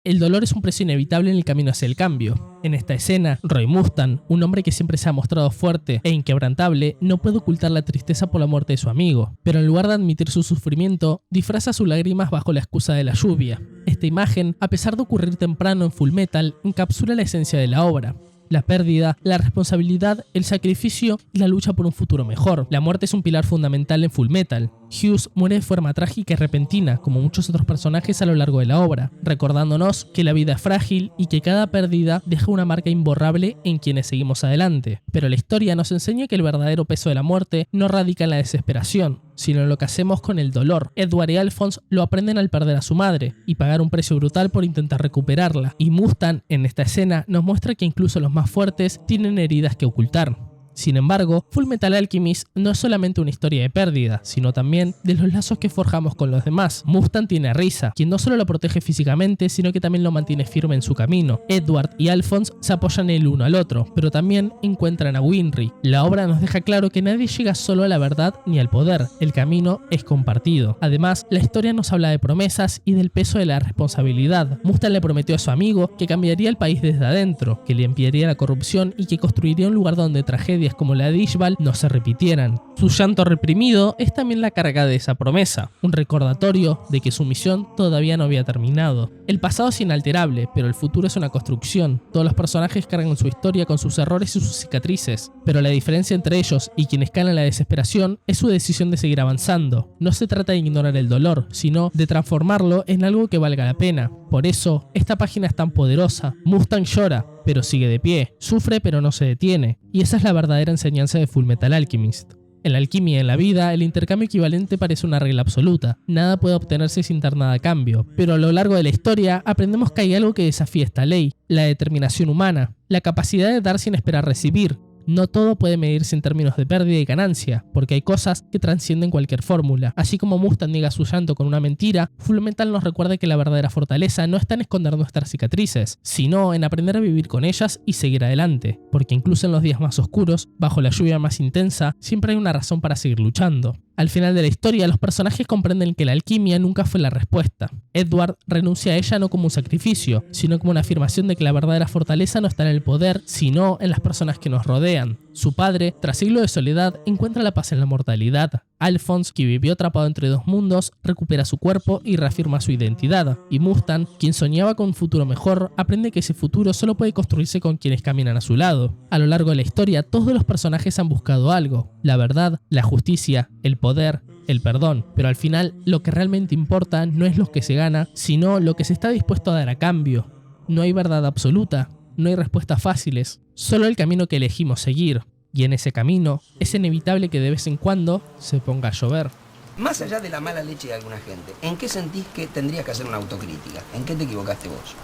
El dolor es un precio inevitable en el camino hacia el cambio. En esta escena, Roy Mustang, un hombre que siempre se ha mostrado fuerte e inquebrantable, no puede ocultar la tristeza por la muerte de su amigo, pero en lugar de admitir su sufrimiento, disfraza sus lágrimas bajo la excusa de la lluvia. Esta imagen, a pesar de ocurrir temprano en Fullmetal, encapsula la esencia de la obra. La pérdida, la responsabilidad, el sacrificio y la lucha por un futuro mejor. La muerte es un pilar fundamental en Fullmetal. Hughes muere de forma trágica y repentina, como muchos otros personajes a lo largo de la obra, recordándonos que la vida es frágil y que cada pérdida deja una marca imborrable en quienes seguimos adelante. Pero la historia nos enseña que el verdadero peso de la muerte no radica en la desesperación, sino en lo que hacemos con el dolor. Edward y Alphonse lo aprenden al perder a su madre y pagar un precio brutal por intentar recuperarla, y Mustang en esta escena nos muestra que incluso los más fuertes tienen heridas que ocultar. Sin embargo, Fullmetal Alchemist no es solamente una historia de pérdida, sino también de los lazos que forjamos con los demás. Mustang tiene a Risa, quien no solo lo protege físicamente, sino que también lo mantiene firme en su camino. Edward y Alphonse se apoyan el uno al otro, pero también encuentran a Winry. La obra nos deja claro que nadie llega solo a la verdad ni al poder, el camino es compartido. Además, la historia nos habla de promesas y del peso de la responsabilidad. Mustang le prometió a su amigo que cambiaría el país desde adentro, que limpiaría la corrupción y que construiría un lugar donde tragedias como la de Ishbal no se repitieran. Su llanto reprimido es también la carga de esa promesa, un recordatorio de que su misión todavía no había terminado. El pasado es inalterable, pero el futuro es una construcción. Todos los personajes cargan su historia con sus errores y sus cicatrices, pero la diferencia entre ellos y quienes caen en la desesperación es su decisión de seguir avanzando. No se trata de ignorar el dolor, sino de transformarlo en algo que valga la pena. Por eso, esta página es tan poderosa. Mustang llora, pero sigue de pie, sufre pero no se detiene, y esa es la verdadera enseñanza de Fullmetal Alchemist. En la alquimia y en la vida, el intercambio equivalente parece una regla absoluta. Nada puede obtenerse sin dar nada a cambio, pero a lo largo de la historia aprendemos que hay algo que desafía esta ley, la determinación humana, la capacidad de dar sin esperar recibir. No todo puede medirse en términos de pérdida y ganancia, porque hay cosas que trascienden cualquier fórmula. Así como Mustang niega su llanto con una mentira, Fullmetal nos recuerda que la verdadera fortaleza no está en esconder nuestras cicatrices, sino en aprender a vivir con ellas y seguir adelante, porque incluso en los días más oscuros, bajo la lluvia más intensa, siempre hay una razón para seguir luchando. Al final de la historia, los personajes comprenden que la alquimia nunca fue la respuesta. Edward renuncia a ella no como un sacrificio, sino como una afirmación de que la verdadera fortaleza no está en el poder, sino en las personas que nos rodean. Su padre, tras siglos de soledad, encuentra la paz en la mortalidad. Alphonse, que vivió atrapado entre dos mundos, recupera su cuerpo y reafirma su identidad. Y Mustang, quien soñaba con un futuro mejor, aprende que ese futuro solo puede construirse con quienes caminan a su lado. A lo largo de la historia, todos los personajes han buscado algo: la verdad, la justicia, el poder, el perdón, pero al final lo que realmente importa no es lo que se gana, sino lo que se está dispuesto a dar a cambio. No hay verdad absoluta, no hay respuestas fáciles, solo el camino que elegimos seguir, y en ese camino es inevitable que de vez en cuando se ponga a llover. Más allá de la mala leche de alguna gente, ¿en qué sentís que tendrías que hacer una autocrítica? ¿En qué te equivocaste vos?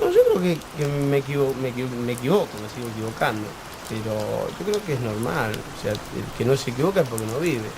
No, yo creo que me equivoco, me sigo equivocando, pero yo creo que es normal, o sea, el que no se equivoca es porque no vive.